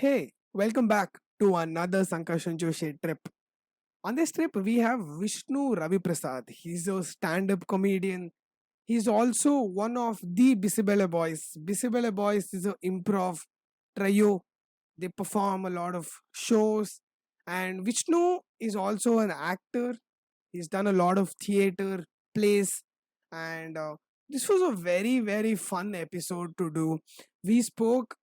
Hey, welcome back to another Sankarshan Joshi trip. On this trip, we have Vishnu Ravi Prasad. He's a stand up comedian. He's also one of the Bisibele Boys. Bisibele Boys is an improv trio. They perform a lot of shows. And Vishnu is also an actor. He's done a lot of theater plays. And this was a very, very fun episode to do. We spoke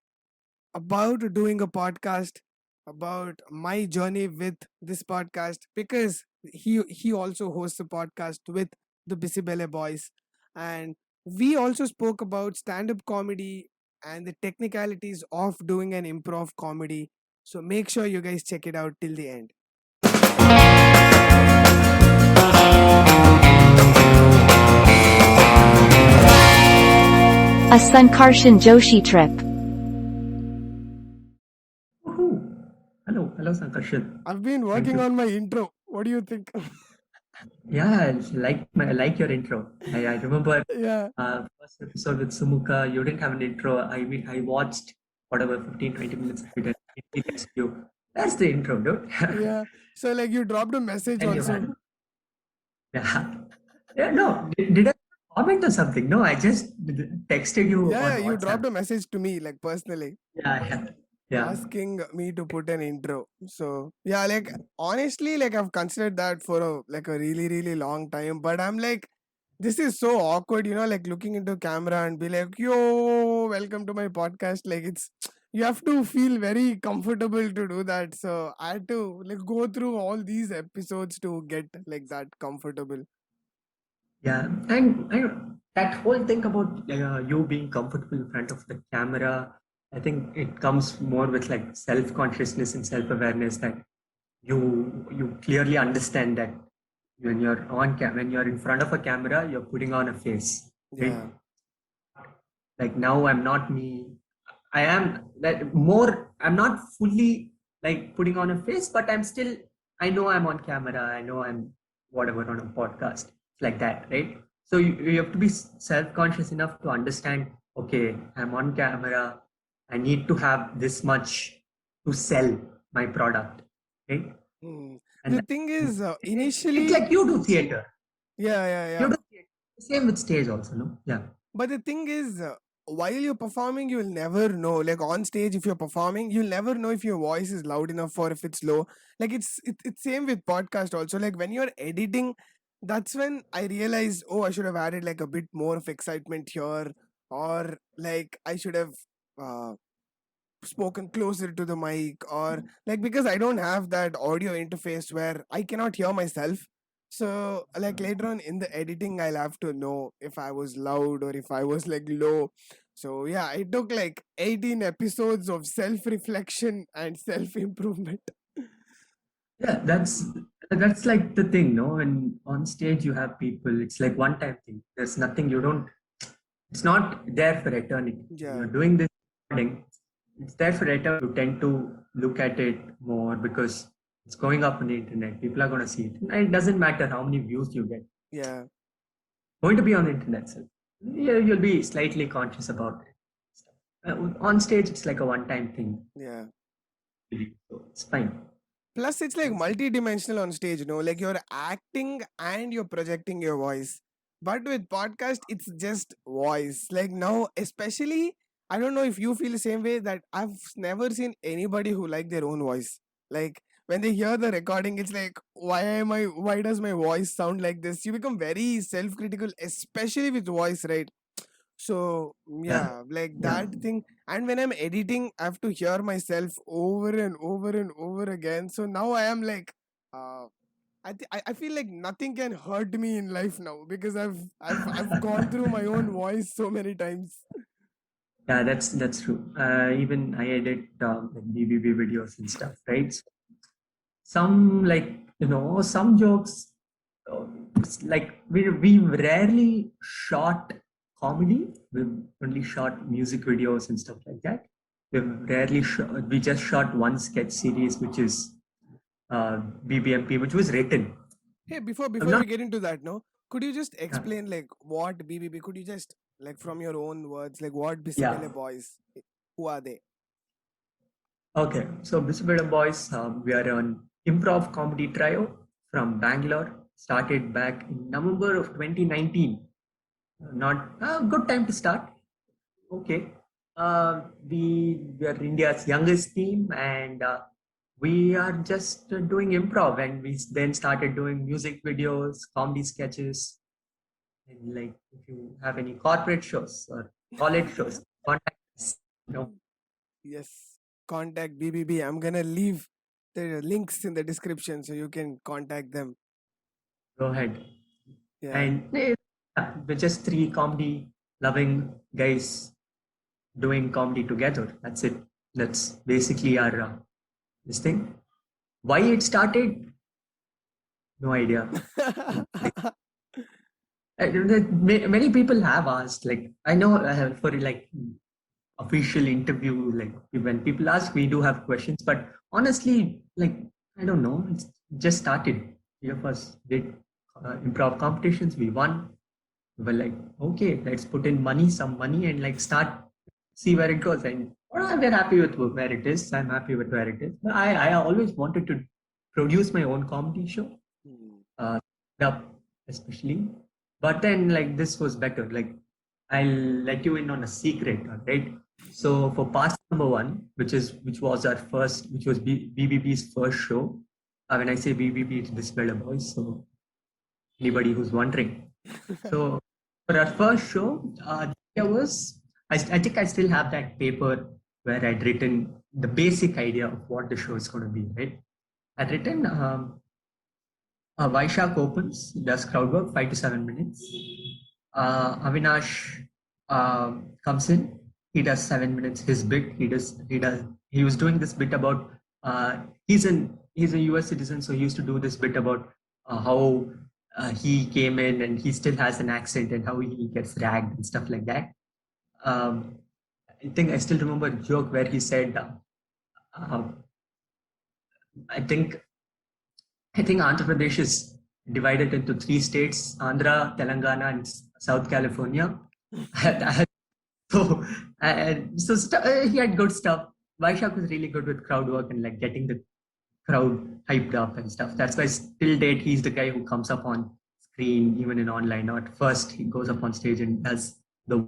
about doing a podcast, about my journey with this podcast, because he also hosts a podcast with the Bisibele Boys, and we also spoke about stand-up comedy and the technicalities of doing an improv comedy. So make sure you guys check it out till the end. A Sankarshan Joshi trip. Woohoo! Hello, Sankarshan. I've been Thank working you. on my intro. What do you think? Yeah, I like your intro. I remember Yeah. first episode with Sumuka. You didn't have an intro. I watched whatever 15-20 minutes of it. And it gets you. That's the intro, dude. Yeah, so like you dropped a message And you also. had yeah, yeah. No, did I comment or something? No, I just texted you Yeah, on yeah, you dropped WhatsApp. a message to me like personally Yeah. asking me to put an intro. So yeah, like honestly, like I've considered that for a really really long time. But I'm like, this is so awkward, like looking into camera and be like, "Yo, welcome to my podcast." Like it's you have to feel very comfortable to do that. So I had to like go through all these episodes to get like that comfortable. Yeah, and that whole thing about you being comfortable in front of the camera, I think it comes more with like self-consciousness and self-awareness that you clearly understand that when you're in front of a camera, you're putting on a face, right? Yeah. Like now I'm not me. I am that more. I'm not fully like putting on a face, but I'm still. I know I'm on camera. I know I'm whatever on a podcast. It's like that, right? So you have to be self-conscious enough to understand. Okay, I'm on camera. I need to have this much to sell my product, right? Hmm. And The thing is, it's initially, like you do theater. yeah, yeah, You yeah. do theater. Same with stage also, no? Yeah. But the thing is, while you're performing, you'll never know. Like on stage, if you're performing, you'll never know if your voice is loud enough or if it's low. Like it's same with podcast also. Like when you're editing, that's when I realized, oh, I should have added like a bit more of excitement here, or like I should have uh, spoken closer to the mic, or like because I don't have that audio interface where I cannot hear myself. So like later on in the editing, I'll have to know if I was loud or if I was like low. So yeah, it took like 18 episodes of self-reflection and self-improvement. Yeah, that's like the thing, no? And on stage you have people, it's like one time thing. There's nothing you don't it's not there for eternity. When Yeah. you're doing this recording, it's there for eternity. You tend to look at it more because it's going up on the internet. People are gonna see it. And it doesn't matter how many views you get. Yeah. Going to be on the internet, so yeah, you'll be slightly conscious about it. On stage, it's like a one-time thing. Yeah. So it's fine. Plus, it's like multi-dimensional on stage, like you're acting and you're projecting your voice. But with podcast, it's just voice. Like now, especially, I don't know if you feel the same way that I've never seen anybody who like their own voice. Like when they hear the recording, it's like, why does my voice sound like this? You become very self-critical, especially with voice, right? So Yeah, yeah, like yeah. that thing. And when I'm editing, I have to hear myself over and over and over again. So now I am like, uh, I feel like nothing can hurt me in life now because I've gone through my own voice so many times. Yeah, that's true. Even I edit like BBB videos and stuff, right? So some like some jokes, uh, it's like we rarely shot comedy. We've only shot music videos and stuff like that. We just shot one sketch series, which is BBMP, which was written. Hey, I'm before not. we get into that, no, could you just Yeah, explain like what BBB? Could you just like from your own words, like what yeah. Bisibele boys? Who are they? Okay, so Bisbee Boys, we are an improv comedy trio from Bangalore. Started back in November of 2019. Not a good time to start. Okay. We are India's youngest team, and we are just doing improv. And we then started doing music videos, comedy sketches, and like if you have any corporate shows or college shows, contact us. You know, Yes, contact BBB. I'm gonna leave the links in the description so you can contact them. go ahead. Yeah. And yeah, we're just three comedy loving guys doing comedy together. That's it. That's basically our this thing. Why it started? No idea. Like, many people have asked. Like I know for like official interview, like when people ask, we do have questions. But honestly, like I don't know. It's just started. Three of us did improv competitions. We won. We were like, okay, let's put in money, some money, and like start see where it goes. And we're happy with where it is. I'm happy with where it is. I always wanted to produce my own comedy show, Hmm. up especially. But then like this was better. Like I'll let you in on a secret, right? So for past number one, which was our first, which was BBB's first show. When I say BBB, it's Bisbee Boys. So anybody who's wondering. So for our first show, there was I think I still have that paper where I'd written the basic idea of what the show is going to be. Right, I'd written Vaishak opens, does crowd work 5 to 7 minutes. Avinash comes in, he does 7 minutes. His bit, he was doing this bit about he's a US citizen, so he used to do this bit about how he came in and he still has an accent and how he gets dragged and stuff like that. Um, I think I still remember a joke where he said, uh, I think I think Andhra Pradesh is divided into three states: Andhra, Telangana, and South California. so, he had good stuff. Vaishak was really good with crowd work and like getting the crowd hyped up and stuff. That's why still date he's the guy who comes up on screen even in online. Or at first he goes up on stage and does the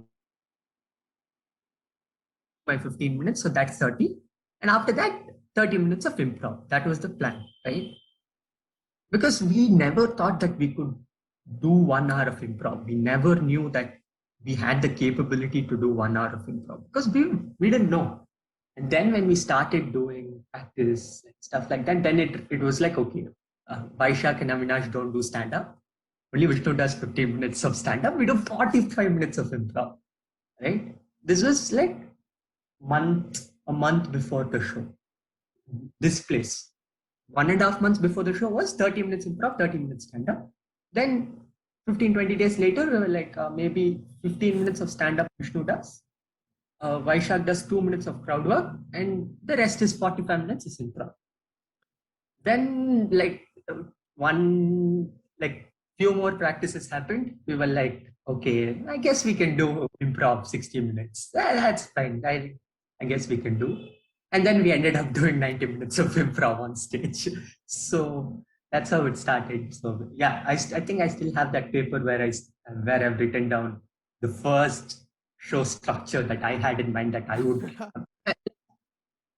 by 15 minutes, so that's 30. And after that, 30 minutes of improv. That was the plan, right? Because we never thought that we could do 1 hour of improv. We never knew that we had the capability to do 1 hour of improv because we didn't know. And then when we started doing practice and stuff like that, then it was like, okay, Vaishak and Avinash don't do stand up. Only Vishnu does 15 minutes of stand up. We do 45 minutes of improv, right? This was like a month before the show. This place. 1.5 months before the show was 30 minutes improv, 30 minutes stand up. Then 15, 20 days later, we were like maybe 15 minutes of stand up Vishnu does. Vaishak does 2 minutes of crowd work, and the rest is 45 minutes is improv. Then, like, like, few more practices happened. We were like, okay, I guess we can do improv 60 minutes. That's fine. I guess we can do. And then we ended up doing 90 minutes of improv on stage. So that's how it started. So yeah, I think I still have that paper where I've written down the first show structure that I had in mind that I would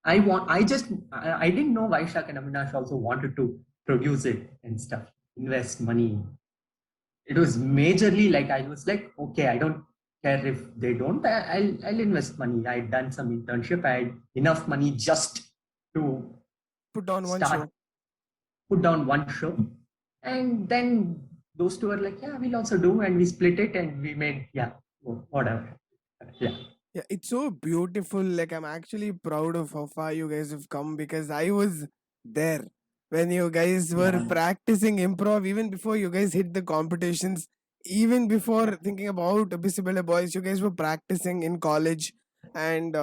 I didn't know Vaishak and Avinash also wanted to produce it and stuff, invest money. It was majorly like I was like, okay, I don't care if they don't. I'll invest money. I had done some internship. I had enough money just to Put on one start show. put down one show, and then those two were like, yeah, we'll also do, and we split it, and we made whatever. Yeah. Yeah, it's so beautiful. Like, I'm actually proud of how far you guys have come because I was there when you guys were Yeah. practicing improv, even before you guys hit the competitions, even before thinking about Bisibele Boys, you guys were practicing in college. And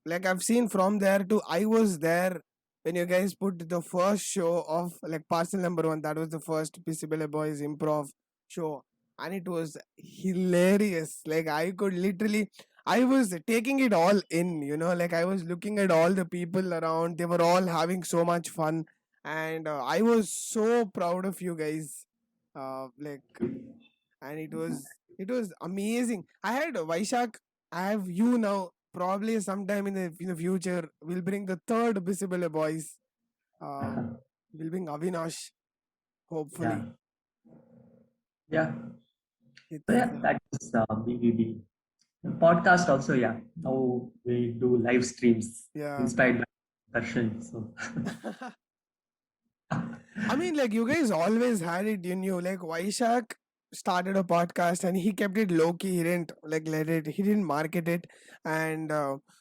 like, I've seen from there to I was there when you guys put the first show of like parcel number one. That was the first Bisibele Boys improv show. And it was hilarious. Like, I could literally I was taking it all in, like I was looking at all the people around. They were all having so much fun, and I was so proud of you guys. Like, and it was amazing. I had Vaishak. I have you now. Probably sometime in the future, we'll bring the third Visible Boys. Uh, we'll bring Avinash. Yeah, Hopefully, yeah. So it's yeah, that is BBB. Podcast also, yeah. Now we do live streams yeah. inspired by Darshan. So I mean, like you guys always had it in you. Like Vaishak started a podcast and he kept it low key. He didn't like let it. He didn't market it. And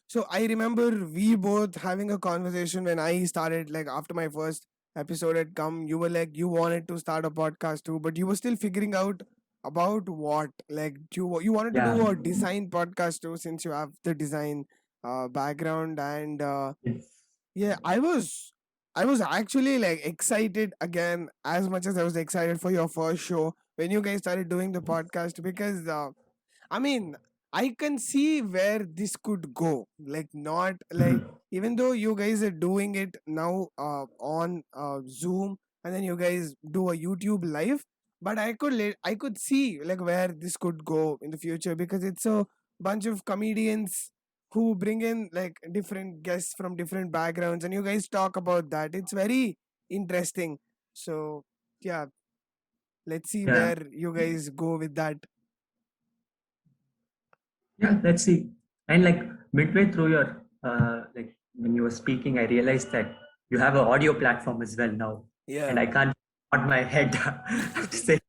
so I remember we both having a conversation when I started. Like after my first episode had come, you were like you wanted to start a podcast too, but you were still figuring out about what. Like you wanted to yeah, do a design podcast too, since you have the design background and. yes, Yeah, I was actually like excited again as much as I was excited for your first show when you guys started doing the podcast because I mean I can see where this could go. Like not like Mhm. even though you guys are doing it now on Zoom and then you guys do a YouTube live, but I could see like where this could go in the future because it's a bunch of comedians who bring in like different guests from different backgrounds and you guys talk about that. It's very interesting. So yeah, let's see yeah, where you guys go with that. yeah. Let's see. And like midway through your like when you were speaking, I realized that you have an audio platform as well now, and Yeah. I can't nod my head to say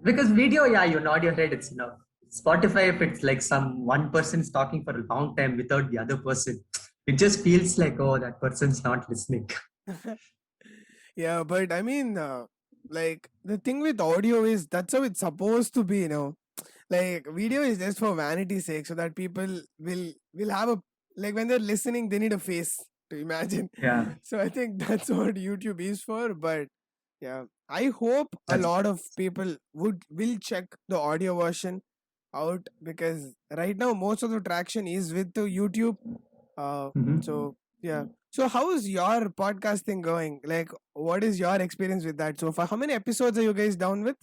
because video, yeah, you nod your head, it's enough. Spotify, if it's like some one person is talking for a long time without the other person, it just feels like, oh, that person's not listening. Yeah, but I mean like the thing with audio is that's how it's supposed to be. Like video is just for vanity's sake so that people will have a like when they're listening they need a face to imagine. Yeah, So I think that's what YouTube is for. But yeah, I hope a that's lot of people will check the audio version out because right now most of the traction is with the YouTube. uh mhm. so yeah, so how is your podcasting going? Like what is your experience with that so far? How many episodes are you guys down with?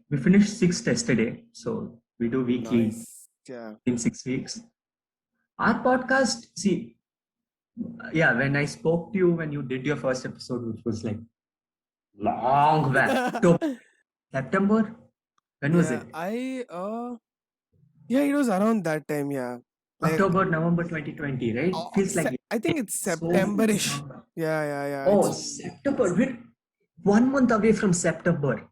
We finished sixth yesterday, so we do weekly Nice. Yeah. in 6 weeks. Our podcast, see, yeah, when I spoke to you when you did your first episode, which was like long back, September, when was Yeah, it? yeah, it was around that time, yeah. Like October, November 2020, right? Feels like I think it's so September-ish. long back. Yeah, yeah, yeah. Oh, It's September. We're 1 month away from September.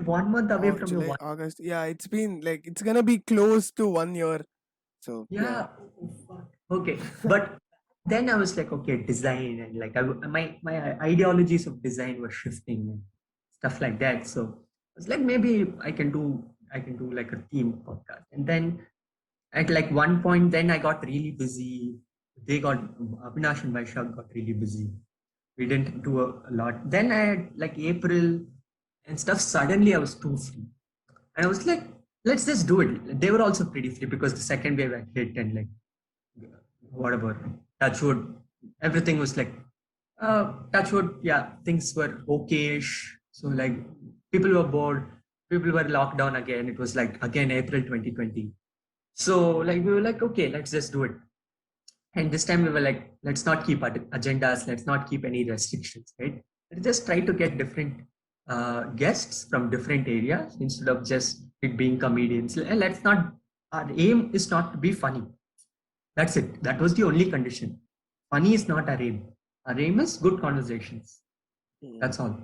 1 month away of from the July, one. August. Yeah, it's been like it's gonna be close to 1 year. So yeah. Yeah. Oh, fuck. Okay. But then I was like, okay, design and like my ideologies of design were shifting and stuff like that. So I was like, maybe I can do like a theme podcast. And then at like one point, then I got really busy. They got Avinash and Vaishak got really busy. We didn't do a lot. Then I had like April and stuff. Suddenly I was too free. And I was like, let's just do it. They were also pretty free because the second wave had hit and like whatever. Touchwood, everything was like Touchwood, yeah, things were okay-ish. So like people were bored, people were locked down again. It was like again April 2020. So like we were like, okay, let's just do it. And this time we were like, let's not keep agendas, let's not keep any restrictions, right? Let's just try to get different guests from different areas instead of just it being comedians. And let's not, our aim is not to be funny. That's it. That was the only condition. Funny is not our aim. Our aim is good conversations. Mm. That's all.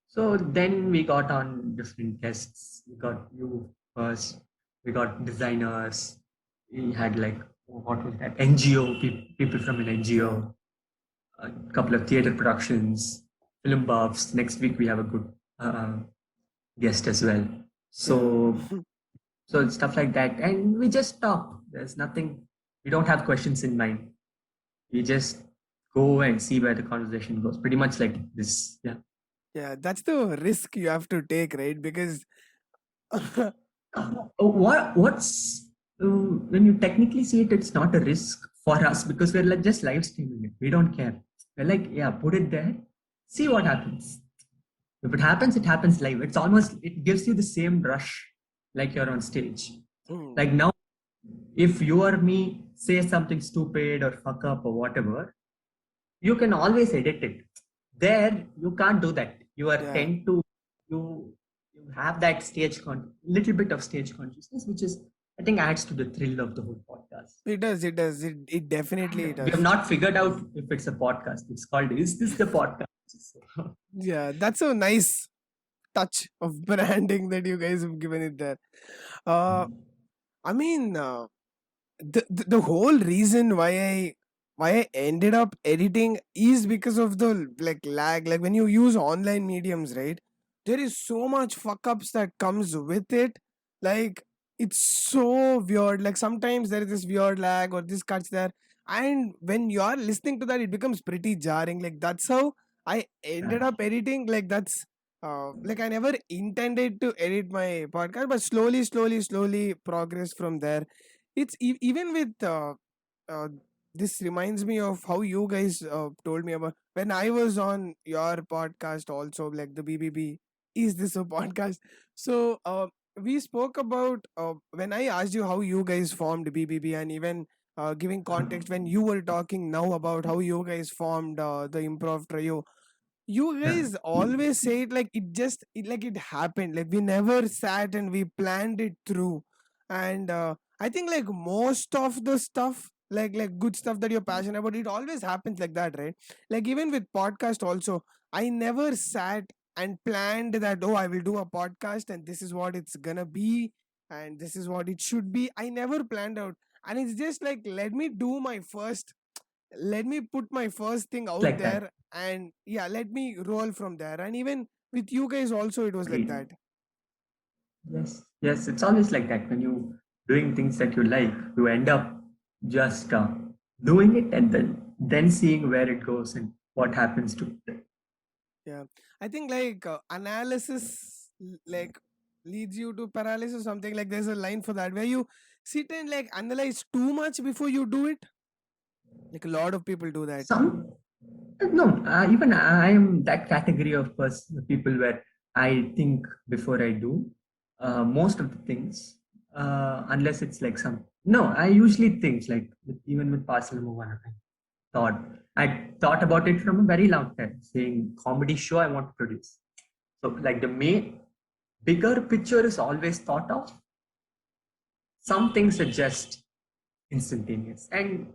So then we got on different guests. We got you first. We got designers. We had like what was that? NGO people from an Yeah. NGO. A couple of theater productions, film buffs. Next week we have a good uh, guest as well. Yeah. So stuff like that, and we just talk. There's nothing. We don't have questions in mind. We just go and see where the conversation goes. Pretty much like this. Yeah. Yeah, that's the risk you have to take, right? Because What's when you technically see it, it's not a risk for us because we're like just live streaming it. We don't care. We're like, yeah, put it there, see what happens. If it happens, it happens live. It's almost, it gives you the same rush like you're on stage. Hmm, Like now, if you or me say something stupid or fuck up or whatever, you can always edit it. There, you can't do that. You are yeah, tend to you you have that little bit of stage consciousness, which is I think adds to the thrill of the whole podcast. it does. It does. It definitely We have does. not figured out if it's a podcast. It's called "Is this the podcast?" Yeah, that's a nice touch of branding that you guys have given it there. Uh, I mean, the whole reason why I ended up editing is because of the like lag. Like when you use online mediums, right? There is so much fuck ups that comes with it. Like it's so weird. Like sometimes there is this weird lag or this cuts there, and when you are listening to that, it becomes pretty jarring. Like that's how I ended up editing. Like that's like I never intended to edit my podcast, but slowly progress from there. It's even with uh, this reminds me of how you guys told me about when I was on your podcast also, like the BBB. Is this a podcast? So we spoke about when I asked you how you guys formed BBB, and even giving context when you were talking now about how you guys formed the improv trio. You Yeah, guys always say it like like it happened, like we never sat and we planned it through. And I think like most of the stuff, like good stuff that you're passionate about, it always happens like that, right? Like even with podcast also, I never sat and planned that, oh, I will do a podcast and this is what it's gonna be and this is what it should be. I never planned out, and it's just like let me put my first thing it's out like that. there, and yeah, let me roll from there. And even with you guys also it was like Agreed. that. Yes, yes, it's always like that. When you doing things that you like, you end up just doing it and then seeing where it goes and what happens to it. Yeah, I think like analysis like leads you to paralysis or something. Like there's a line for that where you sit and like analyze too much before you do it. Like a lot of people do that. Some no, even I am that category of people where I think before I do most of the things, unless it's like some. No, I usually think like even with Parcel Number One, thought I thought about it from a very long time, saying comedy show I want to produce. So like the main bigger picture is always thought of. Some things are just instantaneous, and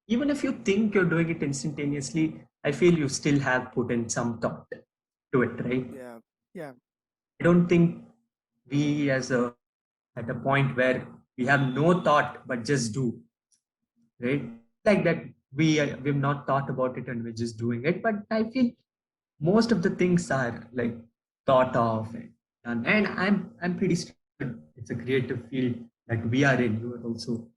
even if you think you're doing it instantaneously, I feel you still have put in some thought to it, right? Yeah, yeah, I don't think we as a at a point where we have no thought but just do, right? Like that we've not thought about it and we're just doing it. But I feel most of the things are like thought of and I'm pretty sure it's a creative field that we are in. You are also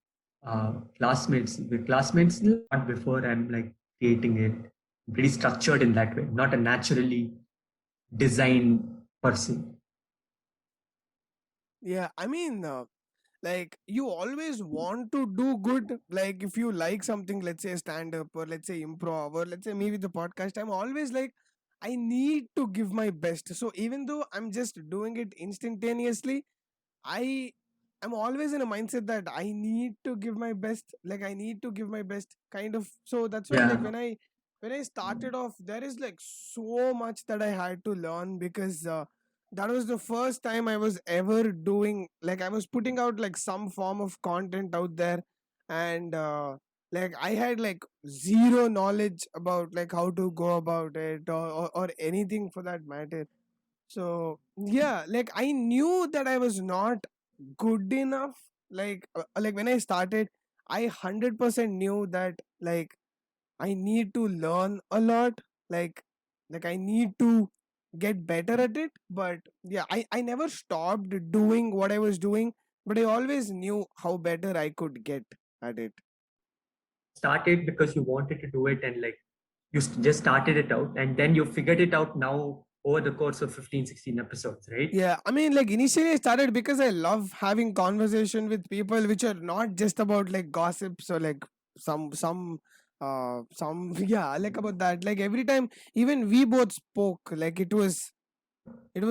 classmates. We're classmates not before I'm like creating it. I'm pretty structured in that way, not a naturally designed person. yeah. I mean, like you always want to do good. Like if you like something, let's say stand up or let's say improv or let's say maybe the podcast, I'm always like, I need to give my best. So even though I'm just doing it instantaneously, I am always in a mindset that I need to give my best. Like I need to give my best kind of. So that's why like Yeah. when I started off, there is like so much that I had to learn because that was the first time I was ever doing, like I was putting out like some form of content out there. And like I had like zero knowledge about like how to go about it, or anything for that matter. So yeah, like I knew that I was not good enough. Like when I started, I 100% knew that like I need to learn a lot. Like like I need to get better at it. But yeah, I never stopped doing what I was doing, but I always knew how better I could get at it. Started because you wanted to do it and like just started it out and then you figured it out now over the course of 15, 16 episodes, right? Yeah, I mean, like initially I started because I love having conversation with people which are not just about like gossips or like some yeah, like about that. Like every time, even we both spoke, like it was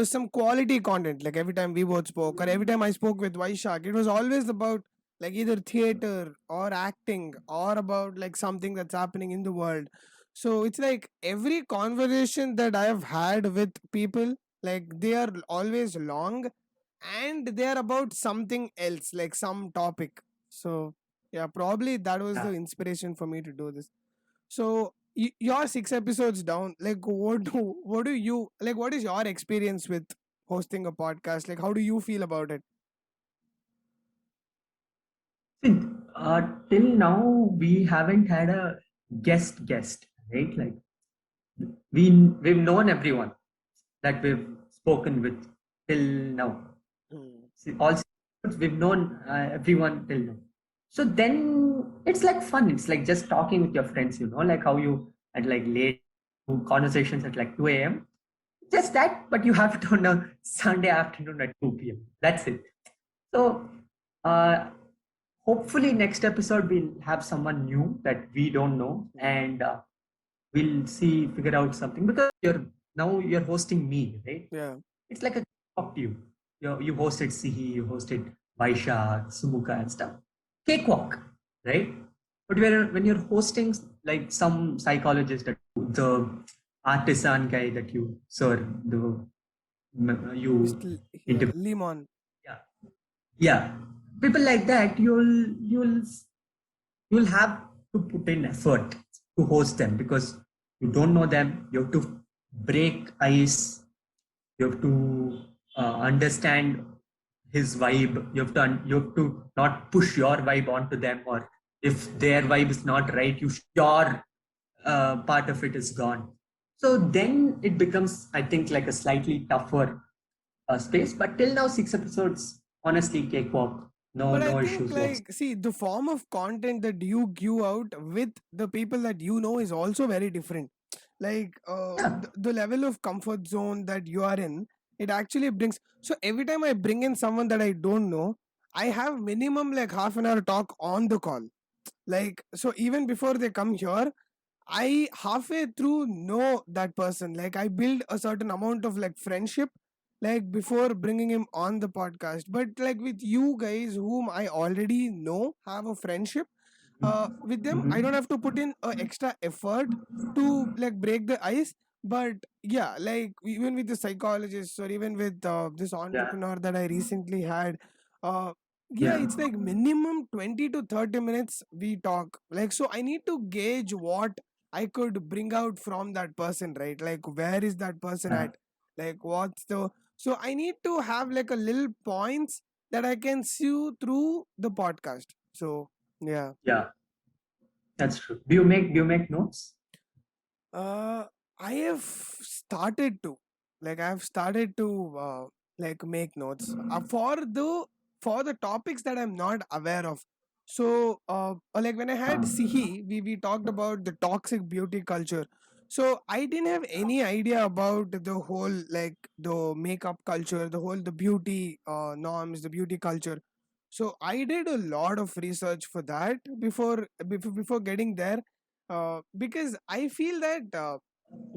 some quality content. Like every time we both spoke, or every time I spoke with Vaishak, it was always about like either theater or acting or about like something that's happening in the world. So it's like every conversation that I have had with people, like they are always long and they are about something else, like some topic. So yeah, probably that was the Yeah. inspiration for me to do this. So you're 6 episodes down. Like, what do you like? What is your experience with hosting a podcast? Like, how do you feel about it? See, till now we haven't had a guest, right? Like we've known everyone that we've spoken with till now. Hmm. See, all we've known everyone till now. So then it's like fun. It's like just talking with your friends, like how you at like late conversations at like 2 a.m. Just that, but you have it on a Sunday afternoon at 2 p.m. That's it. So uh, hopefully next episode we'll have someone new that we don't know, and we'll see figure out something, because you're hosting me, right? Yeah. It's like a talk to you. You hosted Sihi, you hosted Vaishak, Sumuka and stuff. Cakewalk, right? But when you're hosting like some psychologist, the artisan guy that you sir, you Yeah, interview, Limon. yeah, yeah, people like that, you'll have to put in effort to host them, because you don't know them. You have to break ice. You have to understand his vibe. You have to not push your vibe onto them, or if their vibe is not right, your part of it is gone. So then it becomes, I think, like a slightly tougher space. But till now, 6 episodes, honestly, cakewalk. No, But I no think issues whatsoever. like see the form of content that you give out with the people that you know is also very different. Like Yeah, the level of comfort zone that you are in, it actually brings. So every time I bring in someone that I don't know, I have minimum like half an hour talk on the call. Like so even before they come here, I halfway through know that person. Like I build a certain amount of like friendship, like before bringing him on the podcast. But like with you guys, whom I already know, have a friendship. With them, I don't have to put in a extra effort to like break the ice. But yeah, like even with the psychologist or even with this yeah, entrepreneur that I recently had, uh, yeah, yeah, it's like minimum 20 to 30 minutes we talk. Like so, I need to gauge what I could bring out from that person, right? Like, where is that person yeah, at? Like, what's the. So, I need to have like a little points that I can see through the podcast. So, yeah. yeah. That's true. Do you make notes? Uh, I have started to. Like, I have started to like make notes for the topics that I'm not aware of. So, like when I had Sihi, we talked about the toxic beauty culture. So I didn't have any idea about the whole like the makeup culture, the beauty norms, the beauty culture. So I did a lot of research for that before getting there, because I feel that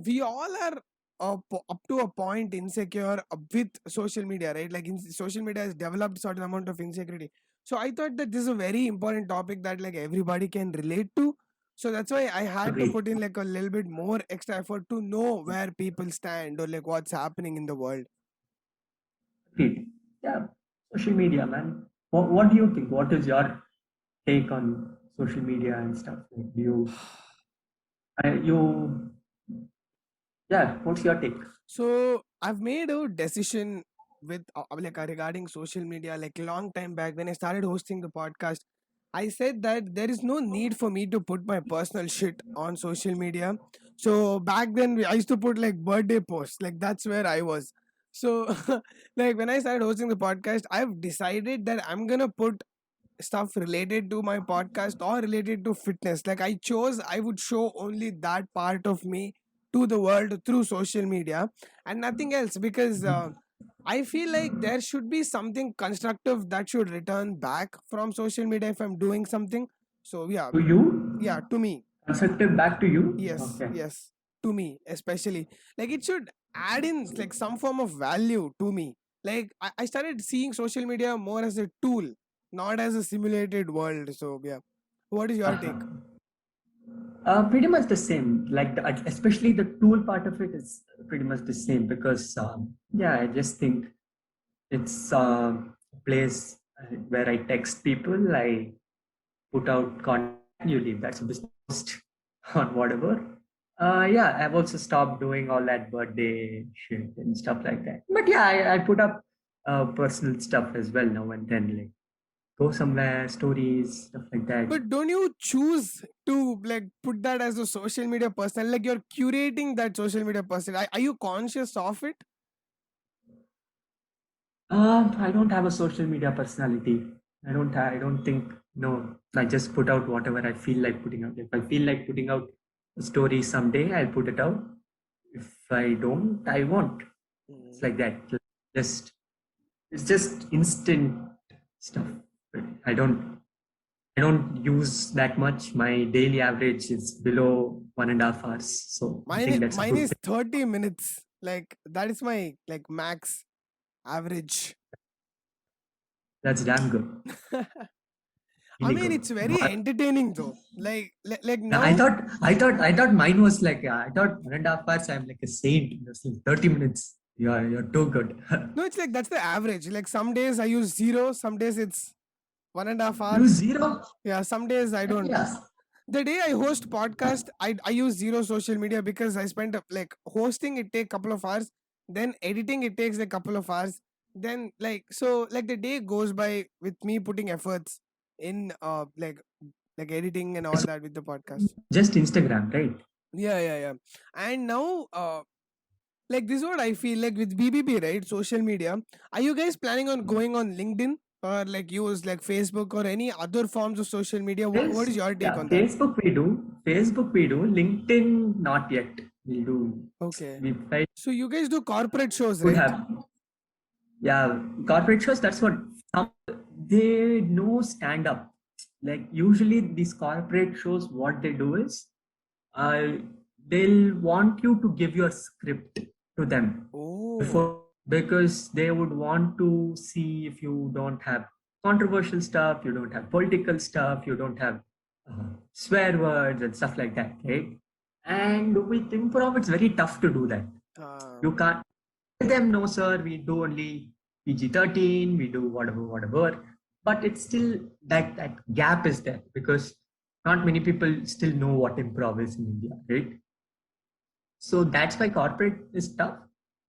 we all are up to a point insecure with social media, right? Like social media has developed certain amount of insecurity. So I thought that this is a very important topic that like everybody can relate to. So that's why I had to Agreed. put in like a little bit more extra effort to know where people stand or like what's happening in the world. Agreed. Yeah. Social media, man. What do you think? What is your take on social media and stuff? Like, you, yeah. What's your take? So I've made a decision with like regarding social media like a long time back when I started hosting the podcast. I said that there is no need for me to put my personal shit on social media. So back then I used to put like birthday posts, like that's where I was. So like when I started hosting the podcast, I've decided that I'm gonna put stuff related to my podcast or related to fitness. Like I chose I would show only that part of me to the world through social media and nothing else, because I feel like there should be something constructive that should return back from social media if I'm doing something. So yeah, To you, to me. constructive back to you. Yes, Okay. yes, to me especially. Like it should add in like some form of value to me. Like I started seeing social media more as a tool, not as a simulated world. So yeah, what is your take? Pretty much the same. Like especially the tool part of it is pretty much the same because yeah, I just think it's a place where I text people, I put out content, you leave. That's a business post on whatever. Yeah, I've also stopped doing all that birthday shit and stuff like that. But yeah, I put up personal stuff as well now and then, like go somewhere, stories, stuff like that. But don't you choose to like put that as a social media person? Like you're curating that social media person. Are you conscious of it? I don't have a social media personality. I don't think. No, I just put out whatever I feel like putting out. If I feel like putting out a story someday, I'll put it out. If I don't, I won't. It's like that. Just it's just instant stuff. I don't I don't use that much. My daily average is below 1.5 hours. So I think that's a Mine good is thing. 30 minutes. Like that is my like max average. That's damn good. I Really mean, good. it's very entertaining though. Like Yeah, now, I thought mine was like, I thought 1.5 hours. I'm like a saint. It's like 30 minutes. You're too good. no, it's like that's the average. Like some days I use zero, some days it's 1.5 hour. You zero? Yeah, some days I don't. Yeah. The day I host podcast, I use zero social media because I spend like hosting it take couple of hours, then editing it takes a couple of hours, then like the day goes by with me putting efforts in like editing and all So that with the podcast. just Instagram, right? Yeah. And now like this is what I feel like with BBB, right? Social media. Are you guys planning on going on LinkedIn or like use like Facebook or any other forms of social media? What is your take Yeah, on that? Facebook we do. Facebook we do. LinkedIn not yet. We'll do. Okay. I So you guys do corporate shows, could right? have. Yeah, corporate shows. That's what they know stand up. Like usually these corporate shows, what they do is, uh, they'll want you to give your script to them Oh. before because they would want to see if you don't have controversial stuff, you don't have political stuff, you don't have swear words and stuff like that, right? And with improv, it's very tough to do that. You can't tell them, no, sir, we do only PG-13, we do whatever. But it's still that gap is there because not many people still know what improv is in India, right? So that's why corporate is tough.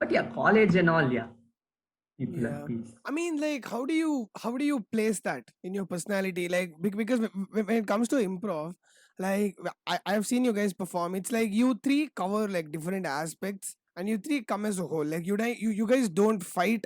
But yeah, college and all, yeah, people are Yeah. peace. I mean, like, how do you place that in your personality? Like, because when it comes to improv, like I have seen you guys perform. It's like you three cover like different aspects, and you three come as a whole. Like you guys don't fight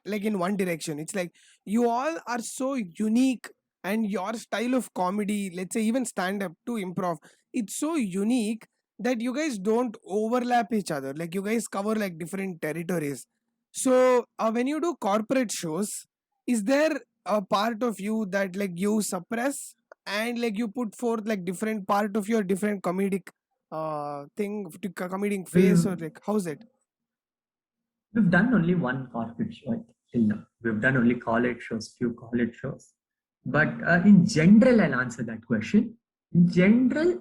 like in one direction. It's like you all are so unique, and your style of comedy, let's say even stand up to improv, it's so unique that you guys don't overlap each other. Like you guys cover like different territories. So, when you do corporate shows, is there a part of you that like you suppress and like you put forth like different part of your different comedic thing to comedic phase, or We've, like how's it? we've done only one corporate show I think, till now. We've done only college shows, few college shows. But in general, I'll answer that question. In general,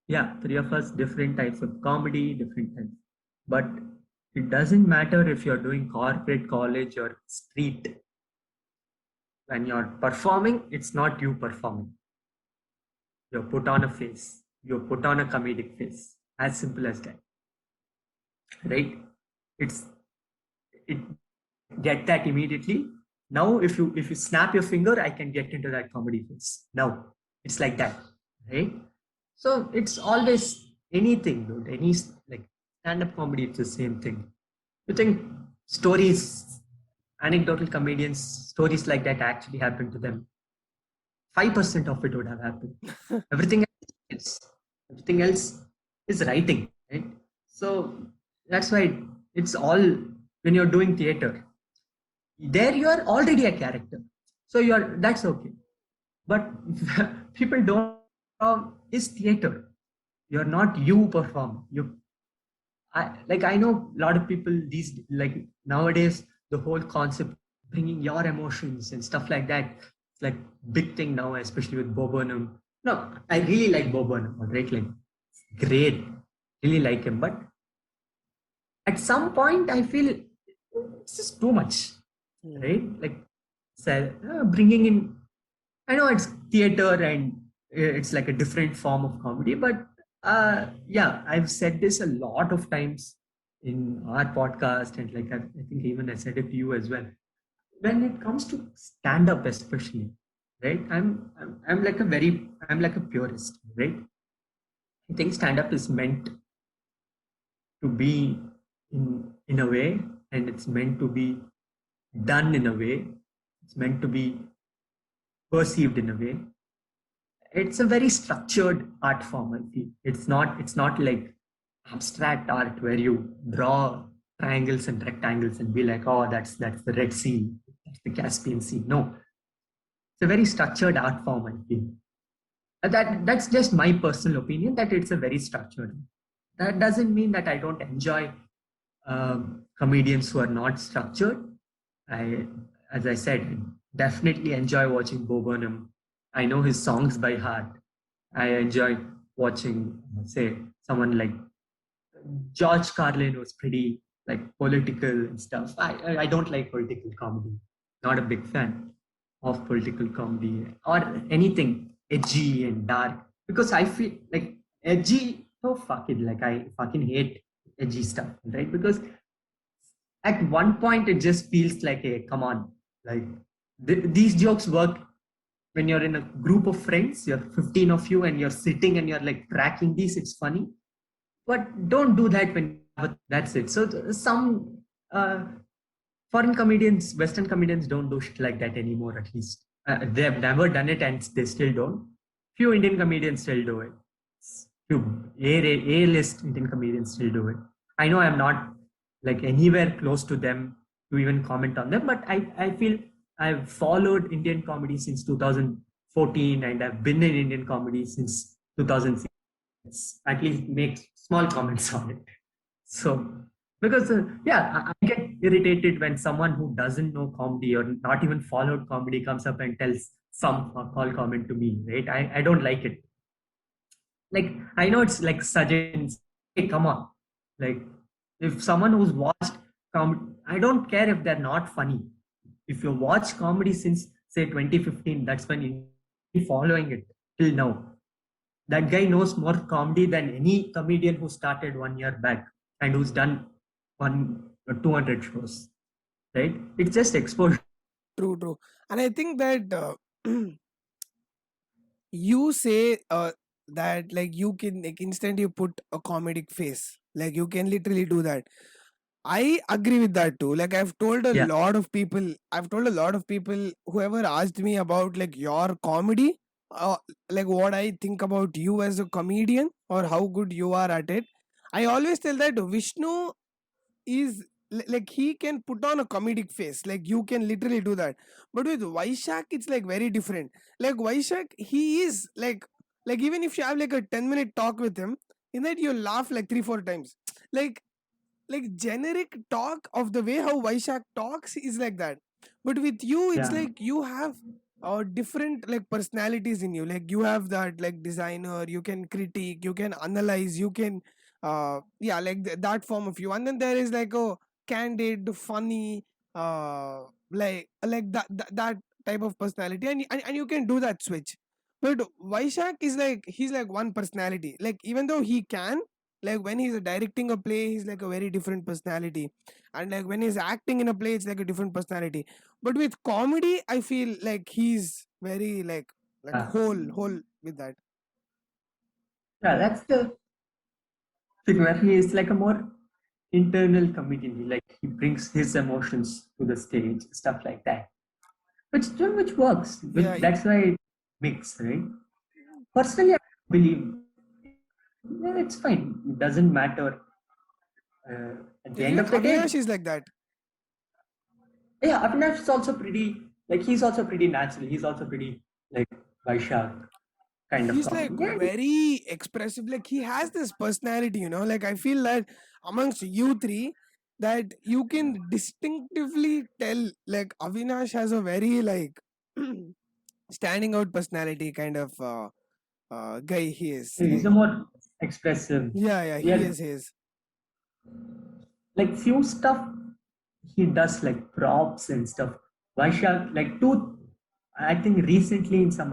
yeah, three of us, different types of comedy, different types. But it doesn't matter if you're doing corporate, college, or street. When you're performing, it's not you performing. You put on a face. You put on a comedic face. As simple as that. Right? It's it get that immediately. Now if you snap your finger, I can get into that comedy face. Now it's like that. Right? So it's always anything, dude. Like stand-up comedy, it's the same thing. You think stories, anecdotal comedians, stories like that actually happen to them? 5% of it would have happened. Everything else, everything else is writing, right? So that's why it's all, when you're doing theater, there you are already a character. So that's okay. But people don't is theater. You're not you perform. I know a lot of people these, like nowadays, the whole concept bringing your emotions and stuff like that. It's like big thing now, especially with Bo Burnham. No, I really like Bo Burnham, right? Like great, really like him. But at some point, I feel it's just too much, right? Like bringing in. I know it's theater and it's like a different form of comedy, but yeah, I've said this a lot of times in our podcast, and like I think even I said it to you as well. When it comes to stand up, especially, right? I'm like a purist, right? I think stand up is meant to be in a way, and it's meant to be done in a way. It's meant to be perceived in a way. It's a very structured art form. I feel it's not like abstract art where you draw triangles and rectangles and be like, oh, that's the Red Sea, that's the Caspian Sea. No, it's a very structured art form. I feel that's just my personal opinion, that it's a very structured. That doesn't mean that I don't enjoy comedians who are not structured. I, as I said, definitely enjoy watching Bo Burnham. I know his songs by heart. I enjoy watching, say, someone like George Carlin was pretty like political and stuff. I don't like political comedy. Not a big fan of political comedy or anything edgy and dark, because I feel like edgy. Oh fuck it! Like I fucking hate edgy stuff, right? Because at one point it just feels like, hey, come on, like these jokes work when you're in a group of friends, you're 15 of you and you're sitting and you're like tracking these, it's funny. But don't do that when that's it. So some foreign comedians, Western comedians don't do shit like that anymore, at least. They've never done it and they still don't. Few Indian comedians still do it. Few A-list Indian comedians still do it. I know I'm not like anywhere close to them to even comment on them, but I feel I've followed Indian comedy since 2014 and I've been in Indian comedy since 2006. At least make small comments on it. So, because yeah, I get irritated when someone who doesn't know comedy or not even followed comedy comes up and tells some call comment to me, right? I don't like it. Like, I know it's like suggestions. Hey, come on. Like, if someone who's watched comedy, I don't care if they're not funny. If you watch comedy since say 2015, that's when you're following it till now. That guy knows more comedy than any comedian who started 1 year back and who's done 200 shows, right? It's just exposure. True. And I think that you say that like you can like instantly put a comedic face. Like you can literally do that. I agree with that too. Like Yeah, I've told a lot of people whoever asked me about like your comedy, like what I think about you as a comedian or how good you are at it. I always tell that Vishnu is like he can put on a comedic face, like you can literally do that. But with Vaishak it's like very different. Like Vaishak, he is like even if you have like a 10-minute talk with him, in that you laugh like 3-4 times. Like generic talk of the way how Vaishak talks is like that. But with you, it's yeah, like you have different like personalities in you. Like you have that like designer, you can critique, you can analyze, you can yeah, like that form of you. And then there is like a candid, funny, like that type of personality, and you can do that switch. But Vaishak is like he's like one personality. Like even though he can, like when he's directing a play he's like a very different personality, and like when he's acting in a play it's like a different personality. But with comedy I feel like he's very like yeah. whole with that. Yeah, that's the thing where he is like a more internal comedian. He brings his emotions to the stage, stuff like that. Which works. Yeah, That's why it mix, right? Personally, I believe, yeah, it's fine. It doesn't matter At the end Even of the day, Avinash is like that. yeah, Avinash is also pretty, like, he's also pretty natural. He's also pretty, like, Vaishak kind of He's like comedy. Yeah, very expressive. Like he has this personality, Like I feel that amongst you three, that you can distinctively tell like Avinash has a very like standing out personality kind of guy he is. he's a Like more expressive. yeah, he Yeah, is his. like few stuff he does, like props and stuff. Vaishak, like two, I think recently in some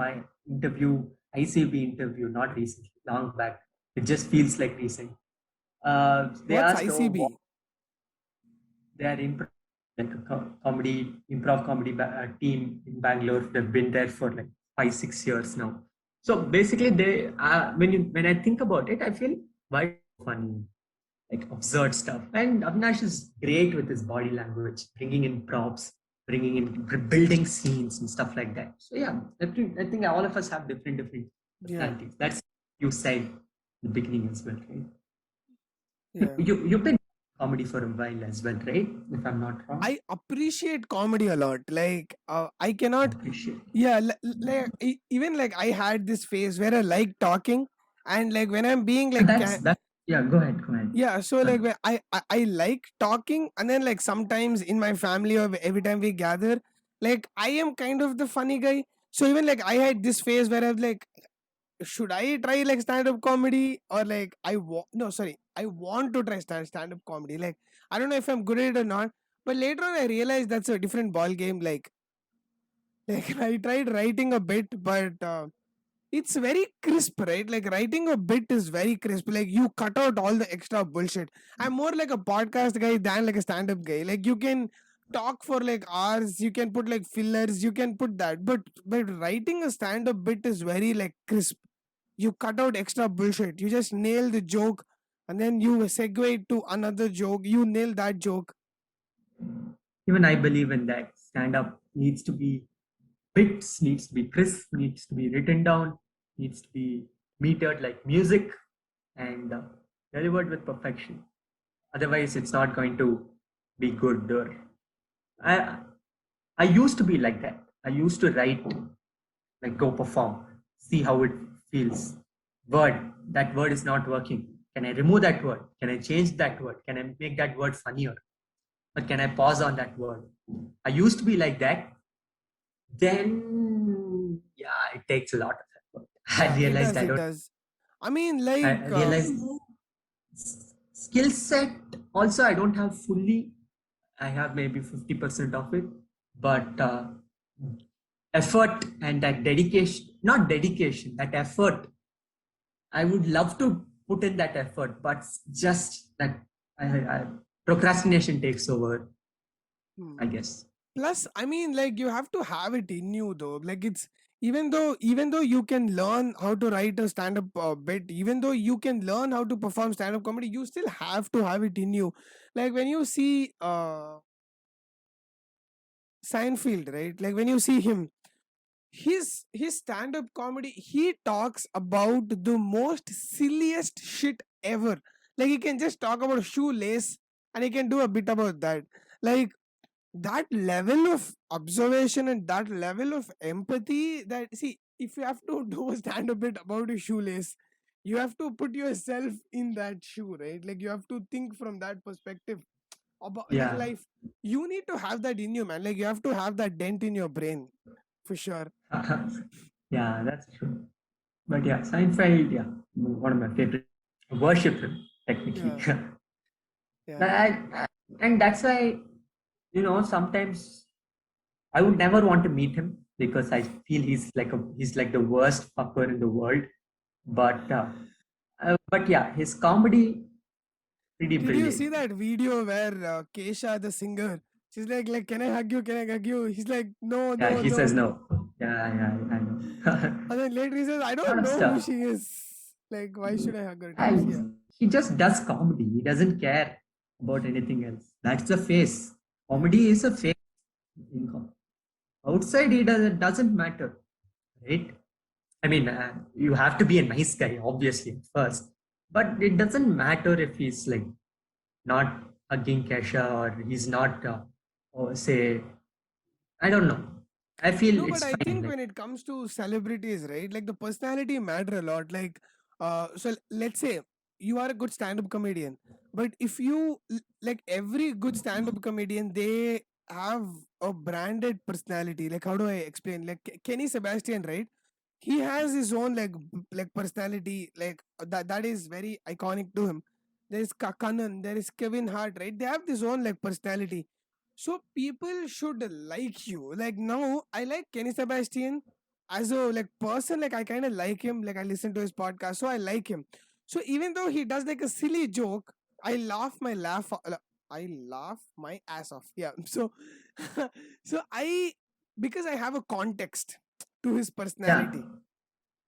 interview, ICB interview, not recently, long back. It just feels like recent. They What's asked, oh, ICB? they are improv, like a comedy, improv comedy team in Bangalore. They've been there for like 5-6 years now. So basically, when I think about it, I feel why funny, like absurd stuff. And Avinash is great with his body language, bringing in props, bringing in building scenes and stuff like that. So yeah, I think all of us have different Yeah, personalities. That's you said in the beginning as well, right? yeah. You've been comedy for a while as well, right? If I'm not wrong, I appreciate comedy a lot. Like I I cannot. appreciate. Yeah, like even like I had this phase where I like talking, and like when I'm being like That's yeah. Go ahead, go ahead. yeah, so Sorry. like when I like talking, and then like sometimes in my family or every time we gather, like I am kind of the funny guy. So even like I had this phase where I was like, should I try like stand up comedy, or like no, sorry, I want to try stand up comedy. Like I don't know if I'm good at it or not, but later on I realized that's a different ball game. Like I tried writing a bit, but it's very crisp, right? Like writing a bit is very crisp. Like you cut out all the extra bullshit. I'm more like a podcast guy than like a stand-up guy. Like you can talk for like hours, you can put like fillers, you can put that. But writing a stand-up bit is very like crisp. You cut out extra bullshit. You just nail the joke, and then you segue to another joke. You nail that joke. Even I believe in that. Stand up needs to be bits, needs to be crisp, needs to be written down, needs to be metered like music, and delivered with perfection. Otherwise, it's not going to be good. Or I I used to be like that. I used to write, like go perform, see how it feels. Word, that word is not working. Can I remove that word? Can I change that word? Can I make that word funnier? Or can I pause on that word? I used to be like that. Then, yeah, it takes a lot of effort. I Yeah, it realized does. I It don't. does. I mean, I realized skill set. Also, I don't have fully. I have maybe 50% of it, but effort and that dedication, not dedication, that effort. I would love to put in that effort, but just that I procrastination takes over, hmm. I guess. Plus, I mean, like you have to have it in you though. Like it's even though you can learn how to write a stand-up bit, even though you can learn how to perform stand-up comedy, you still have to have it in you. Like when you see Seinfeld, right? Like when you see him, his stand-up comedy, he talks about the most silliest shit ever. Like he can just talk about a shoelace, and he can do a bit about that. Like that level of observation and that level of empathy, that see, if you have to do a stand up bit about a shoelace, you have to put yourself in that shoe, right? Like you have to think from that perspective about like Yeah. life. You need to have that in you, man. Like you have to have that dent in your brain for sure. Yeah, that's true. But yeah, Seinfeld, yeah, one of my favorite. Worship him, technically. Yeah, yeah. But and that's why, sometimes I would never want to meet him because I feel he's like the worst fucker in the world. But yeah, his comedy pretty Did you see brilliant. that video where Kesha the singer, she's like can I hug you, can I hug you, he's like no, Yeah, no, he says no. no. Yeah, I know. And then later he says, I A lot don't of know who stuff. she is. Like, why should I hug her types? Yeah. And he just does comedy. He doesn't care about anything else. That's the face. Yeah. Comedy is a face. Outside, it doesn't matter, right? I mean, you have to be a nice guy, obviously, at first. But it doesn't matter if he's like not hugging Kesha, or he's not, or say, I don't know. I feel No, but it's I fine. think Like, when it comes to celebrities, right? Like the personality matter a lot. Like, so let's say you are a good stand-up comedian, but if you like every good stand-up comedian, they have a branded personality. Like, how do I explain? Like Kenny Sebastian, right? He has his own like personality. Like that is very iconic to him. There is Kanan, there is Kevin Hart, right? They have this own like personality, so people should like you. Like now, I like Kenny Sebastian as a like person. Like I kind of like him. Like I listen to his podcast, so I like him. So even though he does like a silly joke, I laugh my ass off. Yeah. So, so I because I have a context to his yeah, personality.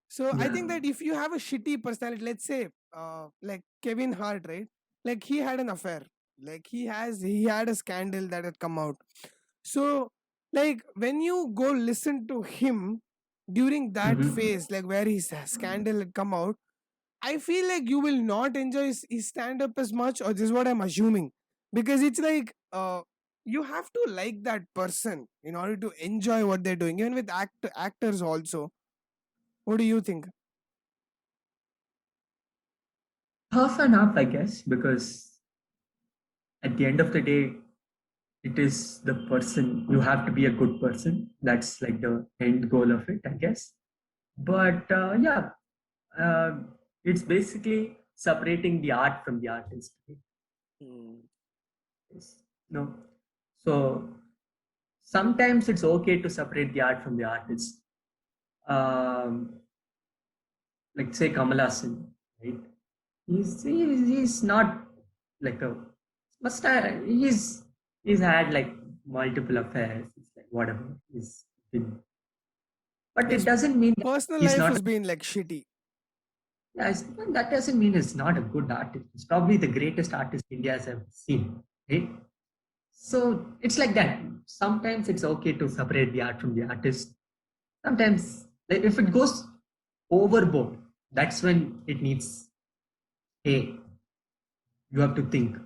So I yeah. think that if you have a shitty personality, let's say, like Kevin Hart, right? Like he had an affair. Like he had a scandal that had come out. So like when you go listen to him during that Hmm. phase, like where his scandal had come out, I feel like you will not enjoy his stand up as much, or this is what I'm assuming, because it's like you have to like that person in order to enjoy what they're doing. Even with actors also. What do you think? Half and half, I guess, because at the end of the day, it is the person. You have to be a good person. That's like the end goal of it, I guess. But yeah, uh, it's basically separating the art from the artist. Right? Mm. Yes. No. So sometimes it's okay to separate the art from the artist. Um, like say Kamal Hassan, right? He's not like a must have, he's had like multiple affairs. It's like whatever he's been, but it His doesn't mean that personal he's life not. has been like shitty. Yeah, that doesn't mean he's not a good artist. He's probably the greatest artist India has ever seen, right? So it's like that. Sometimes it's okay to separate the art from the artist. Sometimes, like, if it goes overboard, that's when it needs, hey, you have to think.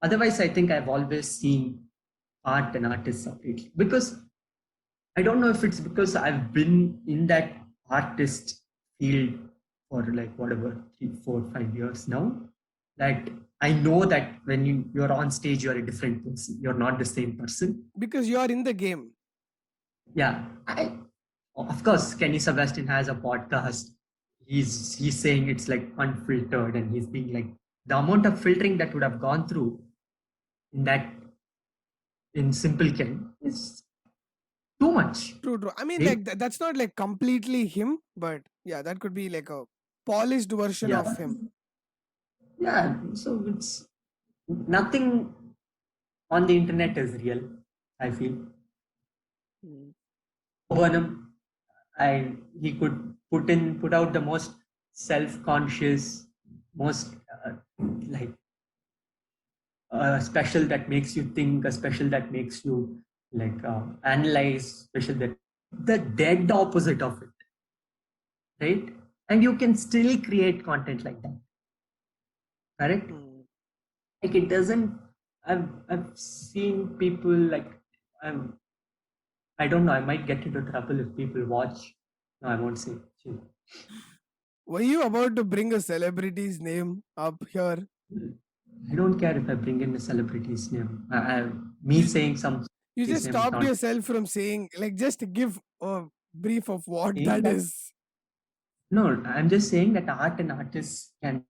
Otherwise, I think I've always seen art and artists separately, because I don't know if it's because I've been in that artist field for like whatever 3, 4, 5 years now. That I know that when you're on stage, you're a different person. You're not the same person. Because you are in the game. Yeah, of course, Kenny Sebastian has a podcast. He's saying it's like unfiltered, and he's being like the amount of filtering that would have gone through in that in Simple Ken is too much. True, true. I mean, Right? like that's not like completely him, but yeah, that could be like a polished version Yeah, of him. yeah. So it's nothing on the internet is real. I feel Mm. Burnham, I he could put out the most self-conscious, most like a special that makes you think, a special that makes you like analyze, special that the dead opposite of it, right? And you can still create content like that, correct? Mm. Like it doesn't. I've seen people like I'm. I don't know. I might get into trouble if people watch. No, I won't say. Were you about to bring a celebrity's name up here? I don't care if I bring in a celebrity's name. Me You saying some you celebrity's just name is stopped not yourself from saying, like, just to give a brief of what saying that that. is. No, I'm just saying that art and artists can,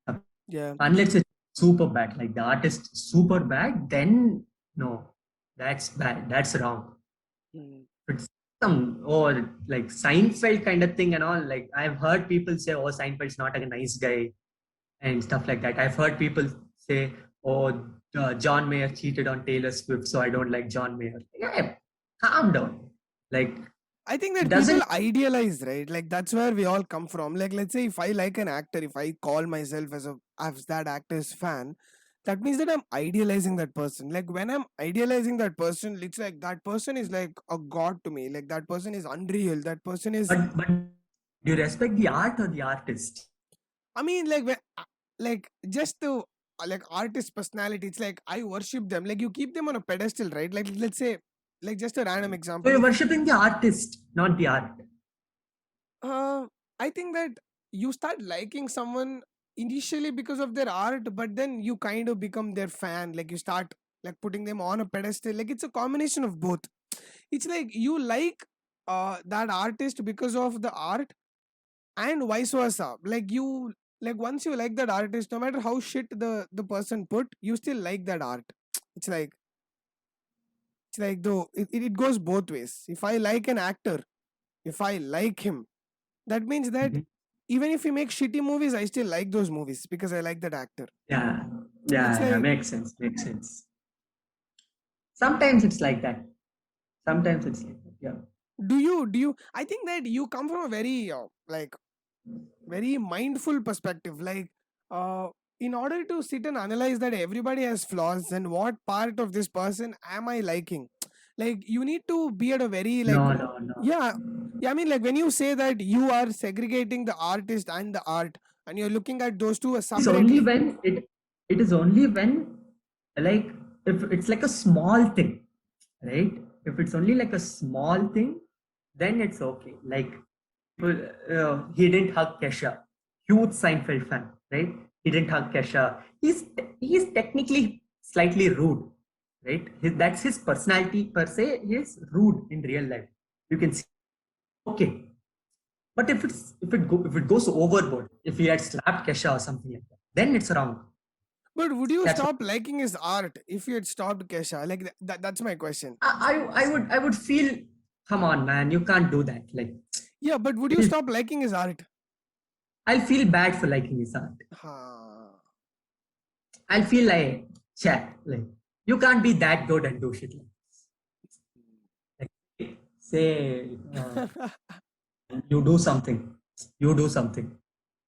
Yeah. unless it's super bad, like the artist super bad, then no, that's bad. That's wrong. Mm. It's some or like Seinfeld kind of thing and all. Like I've heard people say, "Oh, Seinfeld's not a nice guy" and stuff like that. I've heard people say, "Oh, John Mayer cheated on Taylor Swift, so I don't like John Mayer." Yeah, calm down. Like I think it that people doesn't. idealize, right? Like that's where we all come from. Like let's say if I like an actor, if I call myself as that actor's fan, that means that I'm idealizing that person. Like when I'm idealizing that person, it's like that person is like a god to me. Like that person is unreal. That person is. But do you respect the art or the artist? I mean, like like just to. like artist personality. It's like I worship them. Like you keep them on a pedestal, right? Like let's say, like just a random So example. you're worshipping the artist, not the art. Uh, I think that you start liking someone initially because of their art, but then you kind of become their fan. Like you start like putting them on a pedestal. Like it's a combination of both. It's like you like that artist because of the art, and vice versa. Like you, like once you like that artist, no matter how shit the person put, you still like that art. It's like though it goes both ways. If I like an actor, if I like him, that means that Mhm. even if he makes shitty movies, I still like those movies because I like that actor. Yeah, It's yeah, like, makes sense, makes sense. Sometimes it's like that. Sometimes it's like that. Yeah. do you I think that you come from a very like very mindful perspective. Like uh in order to sit and analyze that everybody has flaws, and what part of this person am I liking, like you need to be at a very like No, no, no. yeah, yeah, I mean, like when you say that you are segregating the artist and the art, and you're looking at those two It's only separately. when it is only when, like, if it's like a small thing, right? If it's only like a small thing, then it's okay. Like, he didn't hug Kesha. Huge Seinfeld fan, right? He didn't hug Kesha. He's technically slightly rude, right? That's his personality per se. He is rude in real life. You can see. Okay, but if it goes overboard, if he had slapped Kesha or something like that, then it's wrong. But would you That's stop liking his art if you had stopped Kesha? Like that's my question. I would feel, come on, man, you can't do that. Like, Yeah, but would it you is, stop liking his art? I'll feel bad for liking his art. Ha. I'll feel like, chat, like, you can't be that good and do shit like this. Like, say, you do something, you do something.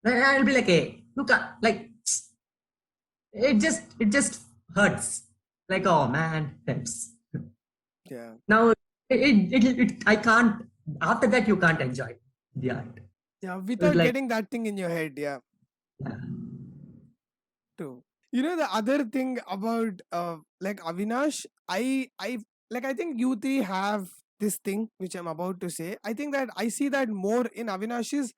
Then I'll be like, hey, you can't, like, it just hurts. Like, oh man, thanks. Yeah. Now, I can't, after that, you can't enjoy the art. Yeah, It's without like, getting that thing in your head, yeah, yeah. true. You know the other thing about like Avinash, I think you three have this thing which I'm about to say. I think that I see that more in Avinash is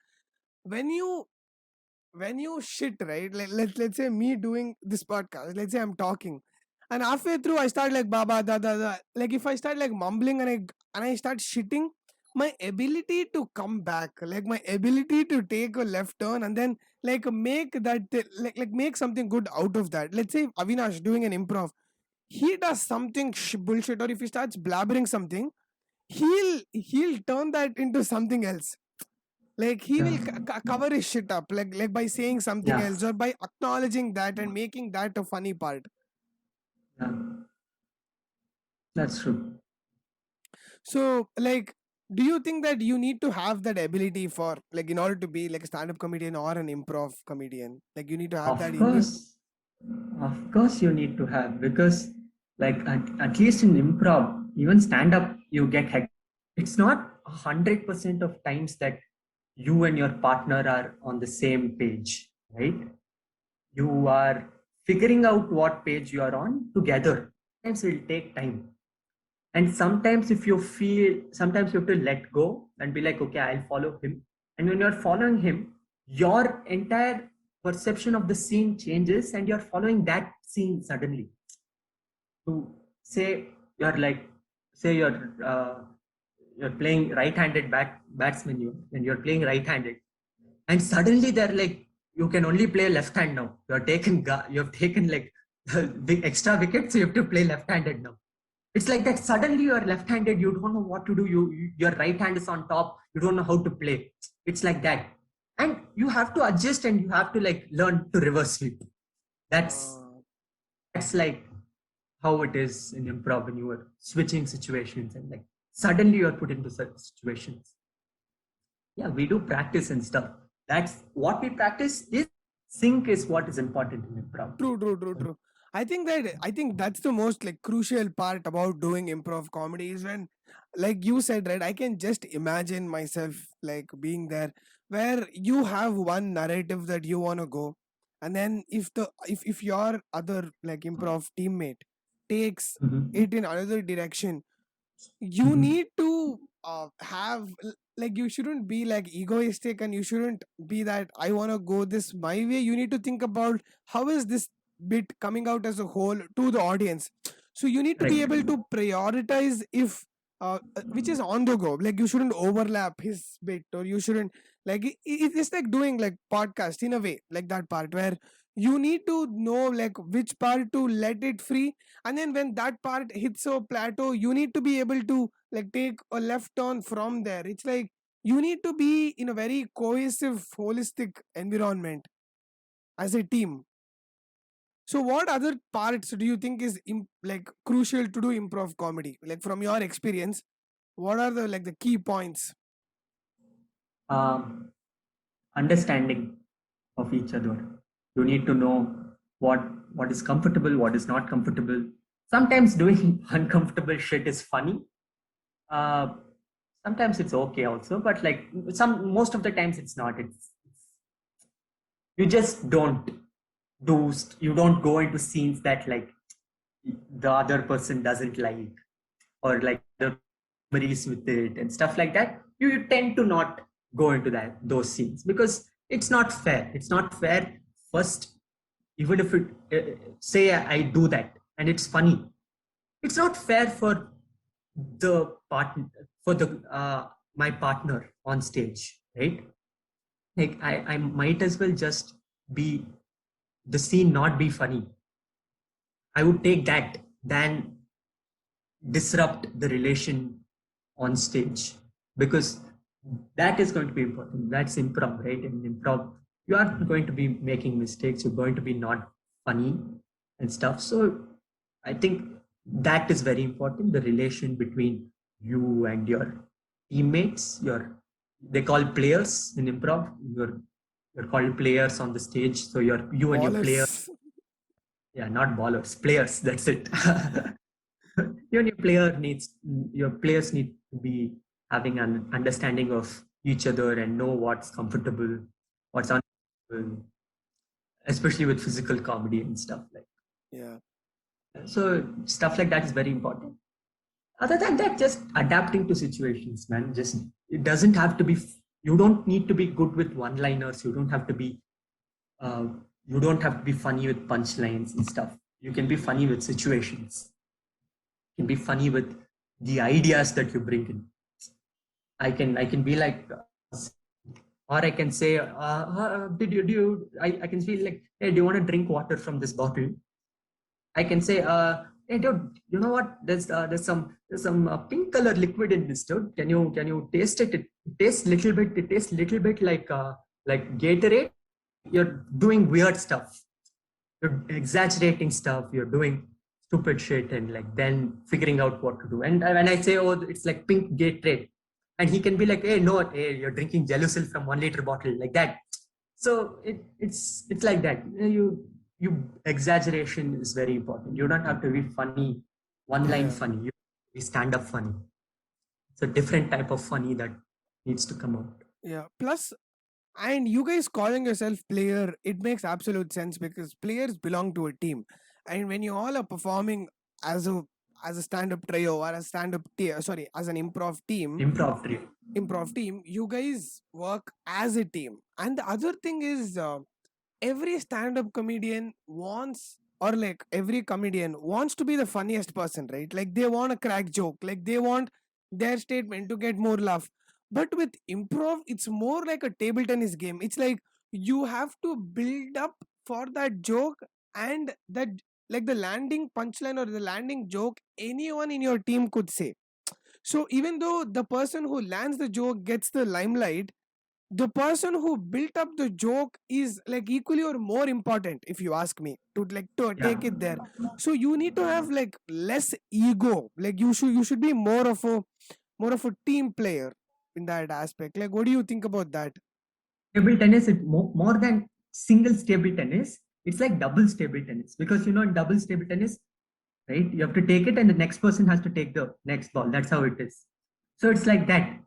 when you shit, right? Like let's say me doing this podcast, let's say I'm talking, and halfway through I start like baba da da da. Like if I start like mumbling and I start shitting, my ability to come back, like my ability to take a left turn and then like make that like make something good out of that. Let's say Avinash doing an improv, he does something bullshit, or if he starts blabbering something, he'll turn that into something else. Like he Yeah, will cover his shit up, like by saying something yeah, else or by acknowledging that and making that a funny part. yeah, that's true. So like, do you think that you need to have that ability for like in order to be like a stand-up comedian or an improv comedian, like you need to have that Of in you? course, of course, you need to have, because, like, at least in improv, even stand up, you get heck. It's not 100% of times that you and your partner are on the same page, right? You are figuring out what page you are on together. Sometimes it will take time. And sometimes, if you feel, sometimes you have to let go and be like, okay, I'll follow him. And when you're following him, your entire perception of the scene changes and you're following that scene suddenly. To say you're like, say you're playing right-handed batsman, and you're playing right-handed, and suddenly they're like, you can only play left hand now. You have taken like the extra wicket, so you have to play left-handed now. It's like that. Suddenly you are left-handed. You don't know what to do. Your right hand is on top. You don't know how to play. It's like that, and you have to adjust and you have to like learn to reverse sweep. That's uh, that's like how it is in improv when you are switching situations and like suddenly you are put into such situations. Yeah, we do practice and stuff. That's what we practice. Is sync is what is important in improv. true. I think that's the most like crucial part about doing improv comedy is when, like you said, right, I can just imagine myself like being there where you have one narrative that you want to go, and then if your other like improv teammate takes Mhm. it in another direction, you Mhm. need to like you shouldn't be like egoistic, and you shouldn't be that I want to go this my way. You need to think about how is this bit coming out as a whole to the audience. So you need to be able Right. to prioritize if which is on the go. Like you shouldn't overlap his bit, or you shouldn't like it's like doing like podcast in a way, like that part where you need to know like which part to let it free, and then when that part hits a plateau, you need to be able to like take a left turn from there. It's like you need to be in a very cohesive holistic environment as a team. So what other parts do you think is like crucial to do improv comedy, like from your experience? What are the like the key points? Um, Understanding of each other. You need to know what what is comfortable, what is not comfortable. Sometimes doing uncomfortable shit is funny. Uh, Sometimes it's okay also, but like most of the times it's not. It's you just you don't go into scenes that like the other person doesn't like, or like the memories with it and stuff like that. You tend to not go into those scenes because it's not fair. It's not fair. First, even if it say I do that and it's funny, it's not fair for the partner, for the my partner on stage, right? Like I might as well just be the scene not be funny. I would take that than disrupt the relation on stage, because that is going to be important. That's improv, right? In improv, you are going to be making mistakes. You're going to be not funny and stuff. So I think that is very important. The relation between you and your teammates, your they call players in improv. You're called players on the stage. So you and your player, Ballers. yeah, not ballers, players. That's it. Even your players need to be having an understanding of each other and know what's comfortable, what's uncomfortable, especially with physical comedy and stuff like Yeah. that. So stuff like that is very important. Other than that, just adapting to situations, man. Just it doesn't have to be. You don't need to be good with one-liners. Uh, you don't have to be funny with punchlines and stuff. You can be funny with situations. You can be funny with the ideas that you bring in. I can be like, or I can say, did you do? I can feel like, hey, do you want to drink water from this bottle? I can say, hey, dude, you know what? There's some pink color liquid in this, dude. Can you taste it? It tastes little bit. It tastes little bit like Gatorade. You're doing weird stuff. You're exaggerating stuff. You're doing stupid shit, and like then figuring out what to do. And when I say, oh, it's like pink Gatorade, and he can be like, hey, no, hey, you're drinking Gelusil from 1 liter bottle, like that. So it's like that. You exaggeration is very important. You don't have to be funny, one line Yeah. funny. You be stand up funny. It's a different type of funny that needs to come out. Yeah. Plus, and you guys calling yourself player, it makes absolute sense because players belong to a team. And when you all are performing as a stand-up trio or a sorry, as an Improv trio. improv team, you guys work as a team. And the other thing is, every stand-up comedian wants, or like every comedian wants to be the funniest person, right? Like they want a crack joke, like they want their statement to get more laugh. But with improv, it's more like a table tennis game. It's like you have to build up for that joke, and that like the landing punchline or the landing joke anyone in your team could say. So even though the person who lands the joke gets the limelight, the person who built up the joke is like equally or more important, if you ask me, to like to Yeah. take it there. So you need to have like less ego. Like you should be more of a team player in that aspect. Like what do you think about that? Table tennis is more than single stable tennis. It's like double stable tennis, because in double stable tennis, right? You have to take it, and the next person has to take the next ball. That's how it is. So it's like that.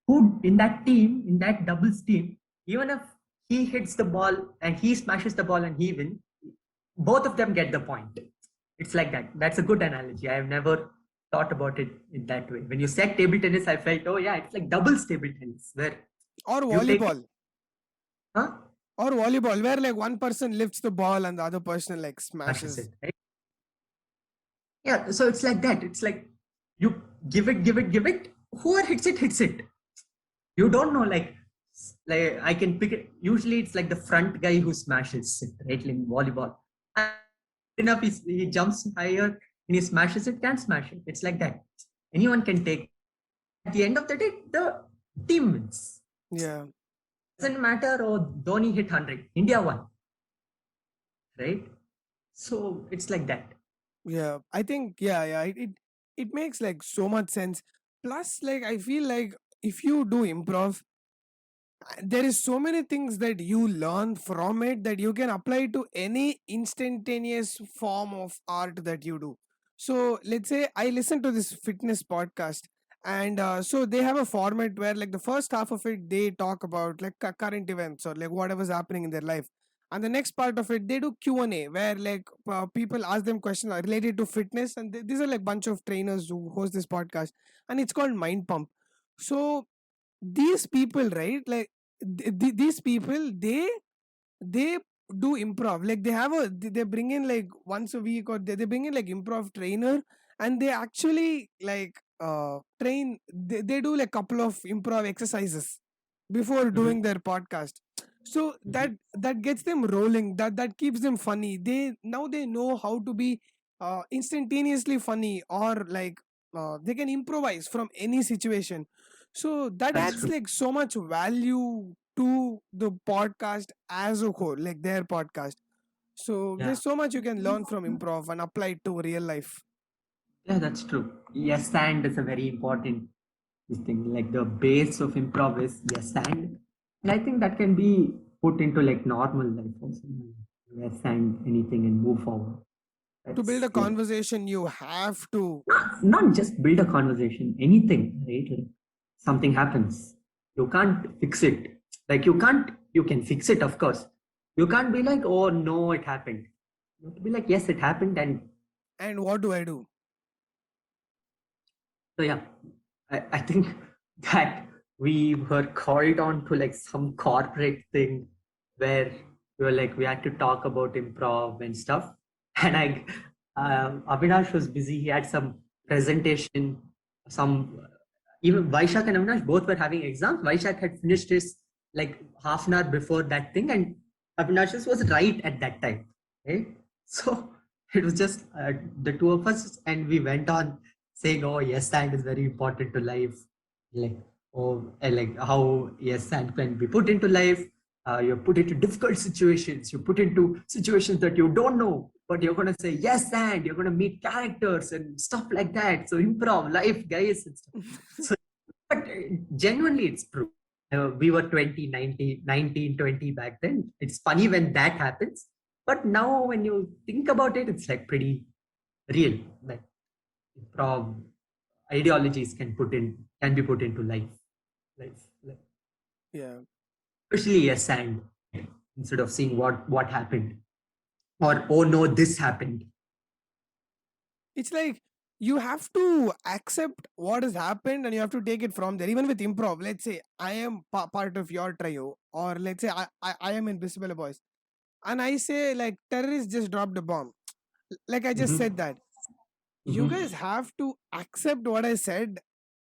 Who in that team, in that doubles team, even if he hits the ball and he smashes the ball and he wins, both of them get the point. It's like that. That's a good analogy. I have never thought about it in that way. When you said table tennis, I felt, oh yeah, it's like doubles table tennis where Or you take, volleyball. huh? Or volleyball, where like one person lifts the ball and the other person like Smashes smashes. it, right? Yeah, so it's like that. It's like you give it, give it, give it. Whoever hits it, hits it. You don't know, like I can pick it. Usually, it's like the front guy who smashes it, right? In volleyball, and enough he jumps higher and he smashes it. Can't smash it. It's like that. Anyone can take. At the end of the day, the team wins. Yeah. Doesn't matter. Oh, Dhoni hit 100. India won, right? So it's like that. Yeah, I think it makes like so much sense. Plus, like I feel like if you do improv, there is so many things that you learn from it that you can apply to any instantaneous form of art that you do. So let's say I listen to this fitness podcast, and so they have a format where like the first half of it they talk about like current events or like whatever's happening in their life, and the next part of it they do Q&A where like people ask them questions related to fitness, and these are like bunch of trainers who host this podcast, and it's called Mind Pump. So these people, right, like these people, they do improv, like they have they bring in like once a week, or they bring in like improv trainer, and they actually like train, they do like couple of improv exercises before Mhm, doing their podcast. So mhm. that gets them rolling, that keeps them funny. They now they know how to be instantaneously funny, or like they can improvise from any situation. So that That's adds true. like so much value to the podcast as a whole, like their podcast. So Yeah. there's so much you can learn from improv and apply it to real life. Yeah, that's true. Yes, and is a very important thing. Like the base of improv is yes, and I think that can be put into like normal life also. Yes, and anything and move forward. To build That's a like conversation, you have to. not just build a conversation, anything, right? Like something happens, you can't fix it. Like you can fix it, of course. You can't be like, oh no, it happened. You have to be like, yes, it happened, and And what do I do? so yeah, I think that we were called on to like some corporate thing where we were like we had to talk about improv and stuff. And Avinash was busy. He had some presentation, some even Vaishak and Avinash both were having exams. Vaishak had finished his like half an hour before that thing, and Avinash's was right at that time. Right? So it was just the two of us, and we went on saying, "Oh, yes, and is very important to life." Like, oh, and like how yes, and can be put into life. You're put into difficult situations. You put into situations that you don't know, but you're gonna say yes, and you're gonna meet characters and stuff like that. So improv life, guys, and stuff. So, but genuinely, it's true. We were 20, 19, 20 back then. It's funny when that happens. But now, when you think about it, it's like pretty real. Like improv ideologies can be put into life, Yeah, especially yes and instead of seeing what happened or oh no this happened. it's like you have to accept what has happened and you have to take it from there. Even with improv, let's say I am part of your trio, or let's say I am in Invisible Boys, and I say like terrorists just dropped a bomb, like I just said Hmm. that. You Hmm. guys have to accept what I said,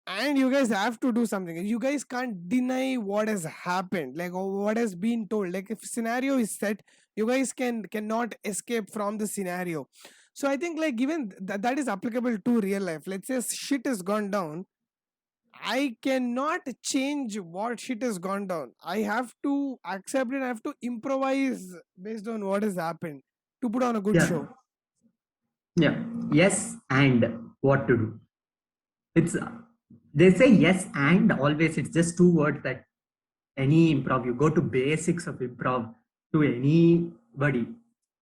and you guys have to do something. You guys can't deny what has happened, like or what has been told. Like if scenario is set, you guys cannot escape from the scenario. So I think like given that is applicable to real life. Let's say shit has gone down, I cannot change what shit has gone down. I have to accept it. I have to improvise based on what has happened to put on a good Yeah, show. yeah, yes and what to do. It's they say yes and always it's just two words that any improv you go to basics of improv to anybody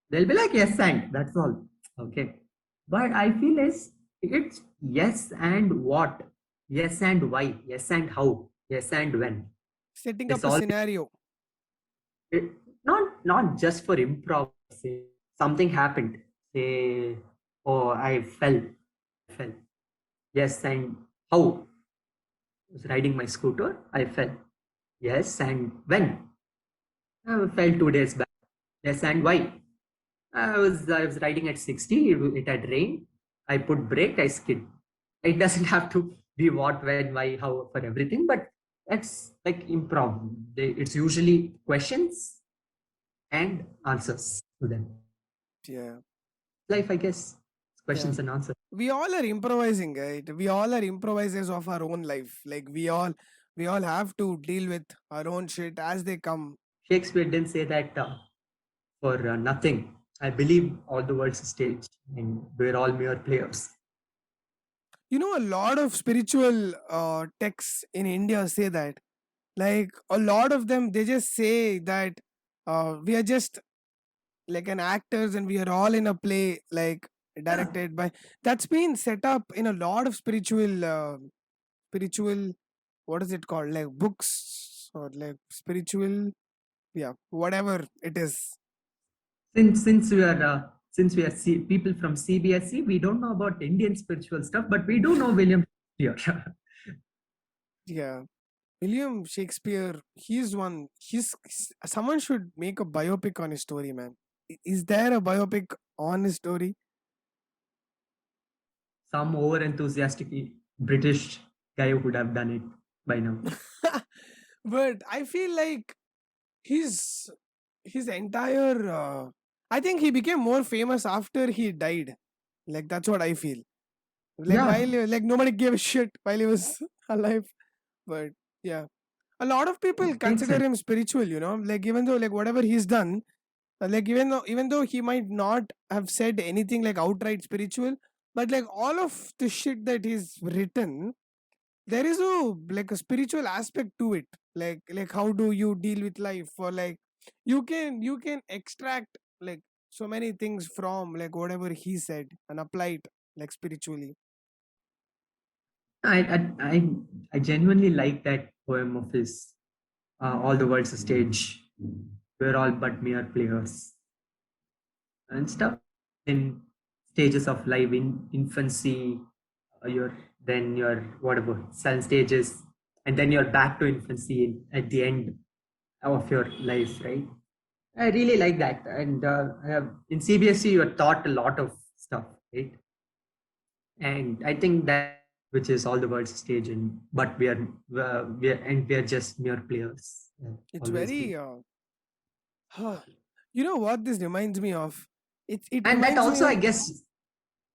they'll be like yes and that's all. Okay, but I feel it's yes and what, yes and why, yes and how, yes and when. Setting It's up a all scenario. it, not just for improv. Say something happened. Say, oh, I fell. Yes, and how? I was riding my scooter. I fell. Yes, and when? I fell 2 days back. Yes, and why? I was riding at 60. It had rained. I put brake. I skid. It doesn't have to be what, when, why, how for everything, but that's like improv. It's usually questions and answers to them. Yeah. Life, I guess, it's Yeah. questions and answers. We all are improvising, right? We all are improvisers of our own life. Like we all have to deal with our own shit as they come. Shakespeare didn't say that for nothing. I believe all the world's a stage, and we're all mere players. You know, a lot of spiritual texts in India say that. Like a lot of them, they just say that we are just like an actors and we are all in a play, like Yeah. directed by. That's been set up in a lot of spiritual, what is it called, like books or like spiritual, yeah, whatever it is. Since we are people from CBSE, we don't know about Indian spiritual stuff, but we do know William Shakespeare. Yeah, William Shakespeare, he's one. Someone should make a biopic on his story, man. Is there a biopic on his story? Some over enthusiastic British guy would have done it by now. But I feel like his his entire I think he became more famous after he died. Like that's what I feel. Like Yeah, like nobody gave a shit while he was alive. But yeah, a lot of people makes consider sense. him spiritual. You know, like even though like whatever he's done, like even though he might not have said anything like outright spiritual, but like all of the shit that he's written, there is a like a spiritual aspect to it. Like how do you deal with life, or like you can extract like so many things from like whatever he said and apply it like spiritually. I I I, I genuinely like that poem of his. All the world's a stage. We're all but mere players and stuff. In stages of life, in infancy, your then your whatever cell stages, and then you're back to infancy at the end of your life, right? I really like that. And in CBSE, you are taught a lot of stuff, right? And I think that which is all the world's stage, and but we are just mere players. It's Always very been. you know what this reminds me of? It And that reminds me also, I of guess,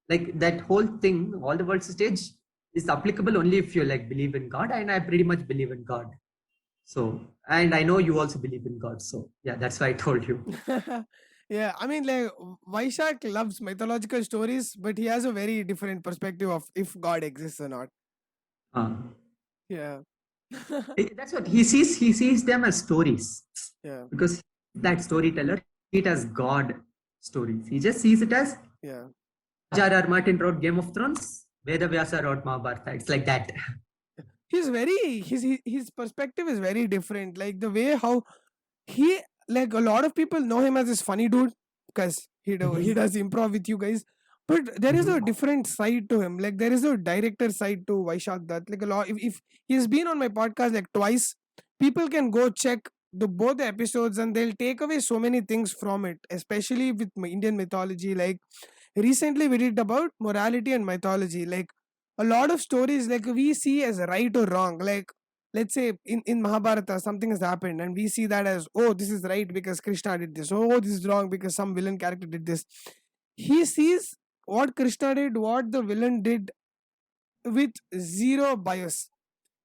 like that whole thing, all the world's stage is applicable only if you like believe in God, and I pretty much believe in God. So, and I know you also believe in God. So, yeah, that's why I told you. yeah, I mean like Vaishak loves mythological stories, but he has a very different perspective of if God exists or not. Uh, Yeah. that's what he sees. He sees them as stories Yeah. because that storyteller, it as God stories. He just sees it as Yeah. J.R.R. Martin wrote Game of Thrones, Veda Vyasa wrote Mahabharata. It's like that. He's very his perspective is very different. Like the way how he like a lot of people know him as this funny dude because he Mhm, does improv with you guys. But there is a mhm. different side to him. Like there is a director side to Vaishak Dutt. Like a lot if he's been on my podcast like twice, people can go check the both the episodes and they'll take away so many things from it, especially with Indian mythology. Like recently we did about morality and mythology. Like a lot of stories like we see as right or wrong. Like let's say in Mahabharata something has happened and we see that as, oh, this is right because Krishna did this, oh, this is wrong because some villain character did this. He sees what Krishna did, what the villain did, with zero bias.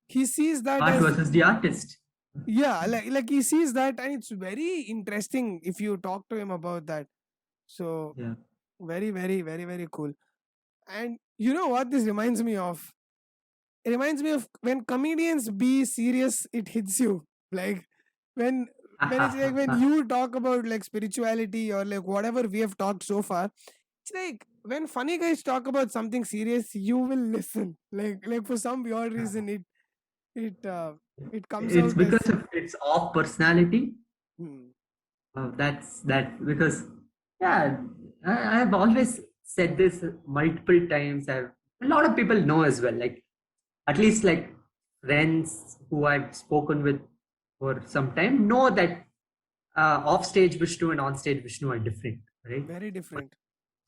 He sees that Art as, versus the artist. yeah, like he sees that, and it's very interesting if you talk to him about that. So Yeah. very very very very cool. And you know what this reminds me of? It reminds me of when comedians be serious, it hits you. Like when when it's like when you talk about like spirituality or like whatever we have talked so far, it's like when funny guys talk about something serious, you will listen. Like for some weird reason, it it comes It's out because as of its off personality. hmm. That's that because yeah, I've always said this multiple times. A lot of people know as well. Like at least like friends who I've spoken with for some time know that off stage Vishnu and on stage Vishnu are different, right? Very different.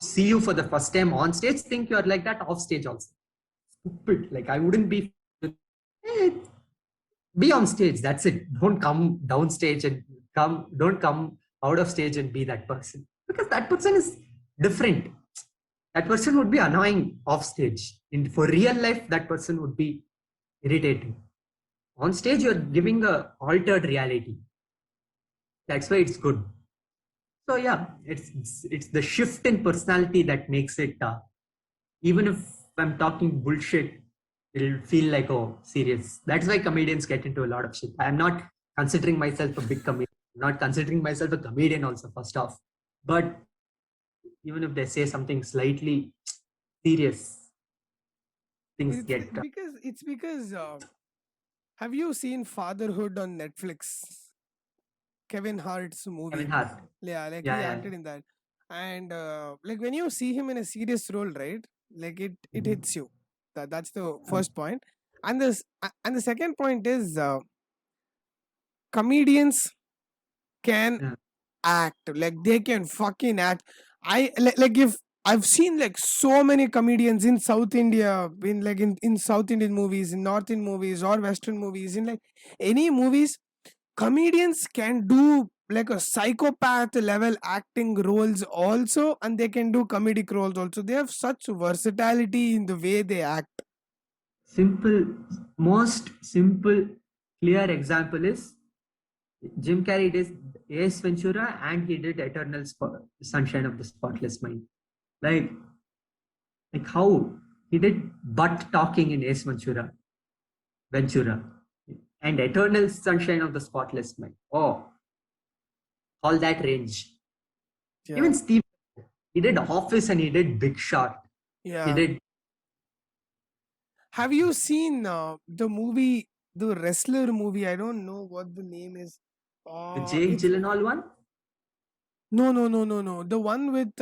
See you for the first time on stage, think you're like that off stage also. Stupid. Like I wouldn't be. Eh, be on stage. That's it. Don't come down stage and come. Don't come out of stage and be that person because that person is different. That person would be annoying off stage. In for real life, that person would be irritating. On stage, you're giving a altered reality. That's why it's good. So yeah, it's the shift in personality that makes it. Even if I'm talking bullshit, it'll feel like, oh, serious. That's why comedians get into a lot of shit. I'm not considering myself a big comedian. I'm not considering myself a comedian also, first off. But even if they say something slightly serious, things It's get because have you seen Fatherhood on Netflix? Kevin Hart's Kevin movie. Hart. Yeah, like he Yeah, yeah. acted in that. And like when you see him in a serious role, right? Like it Mhm. hits you. That's the first point. And the second point is comedians can Yeah. act. Like they can fucking act. Like if I've seen like so many comedians in South India, in South Indian movies, in North Indian movies or Western movies, in like any movies, comedians can do like a psychopath level acting roles also, and they can do comedic roles also. They have such versatility in the way they act. Simple, most simple, clear example is Jim Carrey did Ace Ventura and he did Sunshine of the Spotless Mind. Like, like how he did butt talking in Ventura, and Eternal Sunshine of the Spotless Mind. Oh, all that range. Yeah, Even Steve, he did Office and he did Big Shot. He yeah. did Have you seen the movie, the wrestler movie? I don't know what the name is. the Jake It's Gyllenhaal one. no. The one with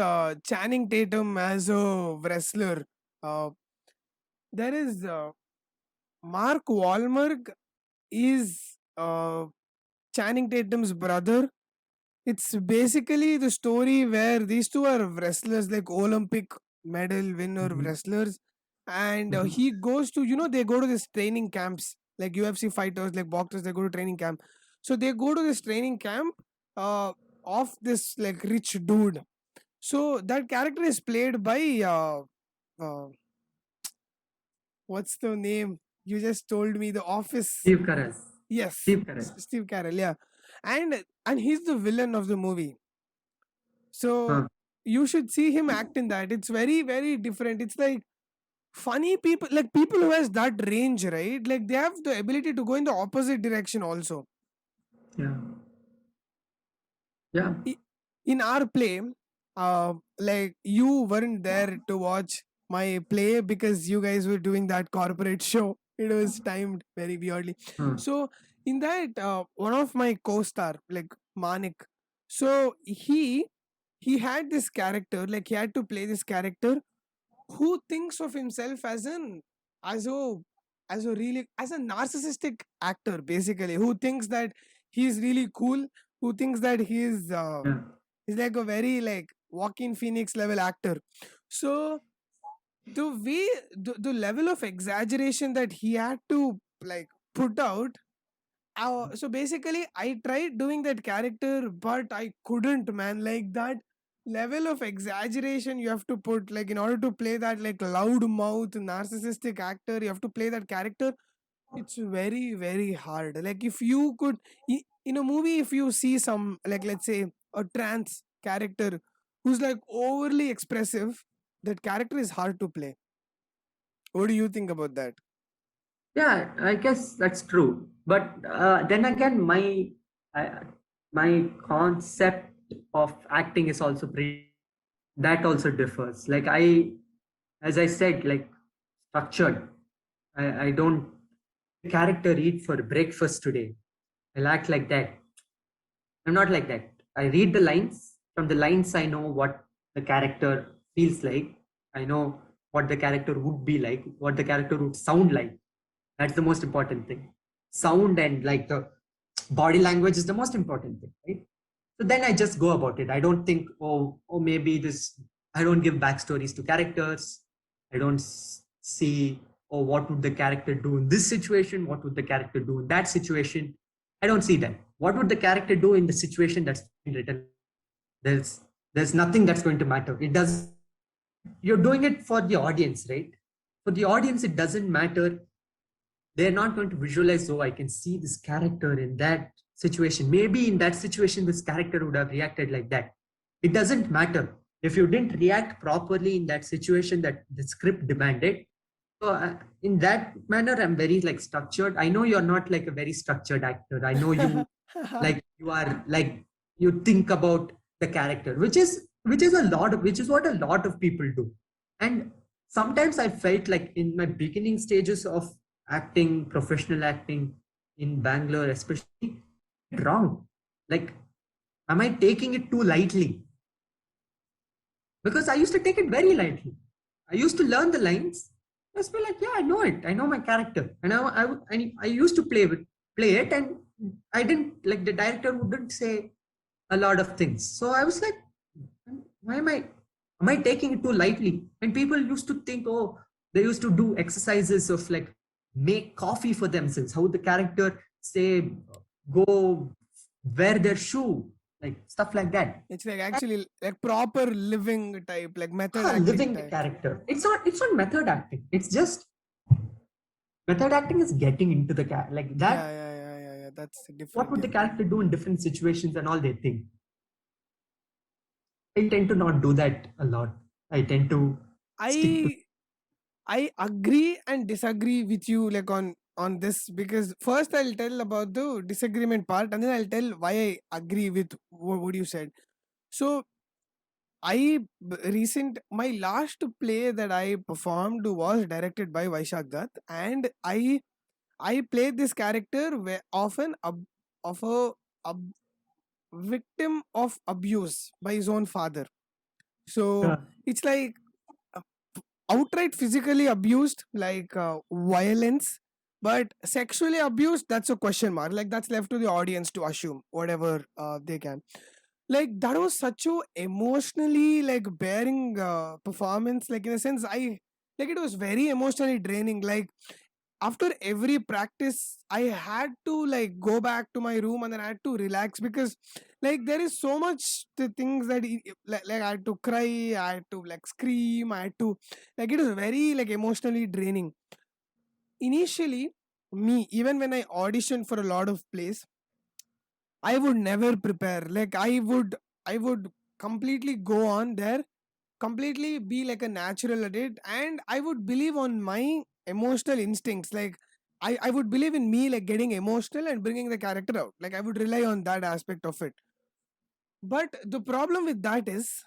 Channing Tatum as a wrestler. Uh, there is Mark Wahlberg is Channing Tatum's brother. It's basically the story where these two are wrestlers, like Olympic medal winner Mhm, wrestlers, and mhm, he goes to, they go to this training camps, like UFC fighters, like boxers, they go to training camp. So they go to this training camp uh, of this like rich dude. So that character is played by uh, what's the name? You just told me The Office. Steve Carell. Yes, Steve Carell. Steve Carell. Yeah, and he's the villain of the movie. So Huh. you should see him act in that. It's very, very different. It's like funny people, like people who has that range, right? Like they have the ability to go in the opposite direction also. Yeah. Yeah. I- In our play, like you weren't there to watch my play because you guys were doing that corporate show. It was timed very weirdly. Huh. So in that, one of my co-star, like Manik, so he had this character, like he had to play this character who thinks of himself as a as a narcissistic actor, basically, who thinks that he's really cool, who thinks that Yeah. he's like a very like Joaquin Phoenix level actor. So the way, the level of exaggeration that he had to like put out, so basically I tried doing that character but I couldn't, man. Like that level of exaggeration you have to put, like in order to play that like loud mouth narcissistic actor, you have to play that character. It's very, very hard. Like if you could, in a movie, if you see some, like let's say a trans character who's like overly expressive, that character is hard to play. What do you think about that? Yeah, I guess that's true. But then again, I, my concept of acting is also pretty. That also differs. Like as I said, like structured. I don't character eat for breakfast today. I'll act like that. I'm not like that. I read the lines. From the lines, I know what the character feels like. I know what the character would be like, what the character would sound like. That's the most important thing. Sound and like the body language is the most important thing, right? So then I just go about it. I don't think, oh, maybe this. I don't give backstories to characters. I don't see, oh, what would the character do in this situation? What would the character do in that situation? I don't see that. What would the character do in the situation that's been written? There's there's nothing that's going to matter. It does. You're doing it for the audience, right? For the audience, it doesn't matter. They're not going to visualize, oh, I can see this character in that situation. Maybe in that situation, this character would have reacted like that. It doesn't matter. If you didn't react properly in that situation that the script demanded, so in that manner, I'm very like structured. I know you're not like a very structured actor. I know you like you are like you think about the character, which is what a lot of people do. And sometimes I felt like in my beginning stages of acting, professional acting in Bangalore, especially, wrong. Like, am I taking it too lightly? Because I used to take it very lightly. I used to learn the lines. I just be like, yeah, I know it. I know my character, and I used to play it, and I didn't like the director wouldn't say a lot of things. So I was like, why am I taking it too lightly? And people used to think, oh, they used to do exercises of like make coffee for themselves. How the character say go wear their shoe, like stuff like that. It's like actually like proper living type, like method acting Living the type. character. It's not method acting. It's just method acting is getting into the like that. Yeah. That's different. What would the character do in different situations and all they think. I tend to not do that a lot. I tend to stick to. I agree and disagree with you like on this, because first I'll tell about the disagreement part and then I'll tell why I agree with what you said. So my last play that I performed was directed by Vaishak Dutt, and I played this character of of a victim of abuse by his own father. So Yeah. it's like uh, outright physically abused, like violence, but sexually abused, that's a question mark. Like that's left to the audience to assume whatever they can. Like that was such a emotionally like bearing performance. Like in a sense, it was very emotionally draining. Like after every practice I had to like go back to my room and then I had to relax, because like there is so much the things that like I had to cry, I had to like scream, I had to like, it was very like emotionally draining initially. Me, even when I auditioned for a lot of plays, I would never prepare. Like I would completely go on there, completely be like a natural at it, and I would believe on my emotional instincts. Like I would believe in me like getting emotional and bringing the character out. Like I would rely on that aspect of it. But the problem with that is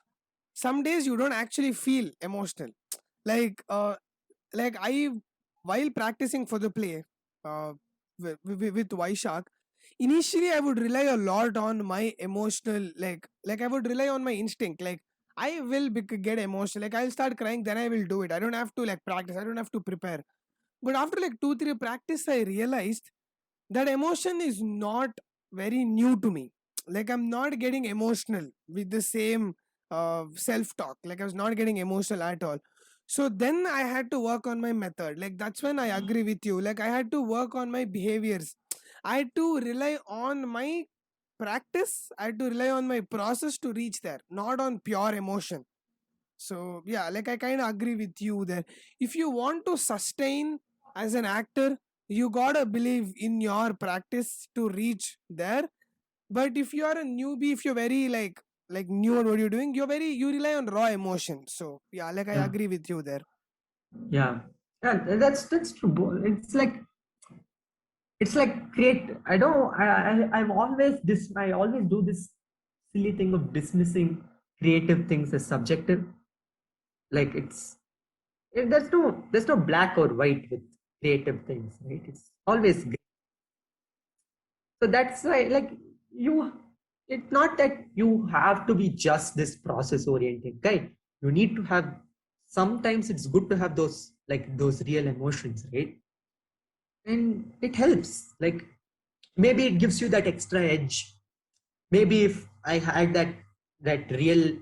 some days you don't actually feel emotional. Like I, while practicing for the play with Vaishak, initially I would rely a lot on my emotional, like I would rely on my instinct. Like I will get emotional, like I'll start crying, then I will do it. I don't have to like practice, I don't have to prepare. But after like 2 3 practice I realized that emotion is not very new to me. Like I'm not getting emotional with the same self talk. Like I was not getting emotional at all. So then I had to work on my method. Like that's when I agree with you. Like I had to work on my behaviors. I had to rely on my practice. I had to rely on my process to reach there, not on pure emotion. So yeah, like I kind of agree with you there. If you want to sustain as an actor, you gotta believe in your practice to reach there. But if you are a newbie, if you're very like new on what you're doing, you rely on raw emotion. So yeah, like I Yeah. agree with you there. Yeah. Yeah, that's true. It's like create. I don't. I've always this. I always do this silly thing of dismissing creative things as subjective. Like there's no black or white with creative things, right? It's always gray. So that's why like you it's not that you have to be just this process oriented guy. You need to have, sometimes it's good to have those, like those real emotions, right? And it helps. Like maybe it gives you that extra edge. Maybe if I had that real,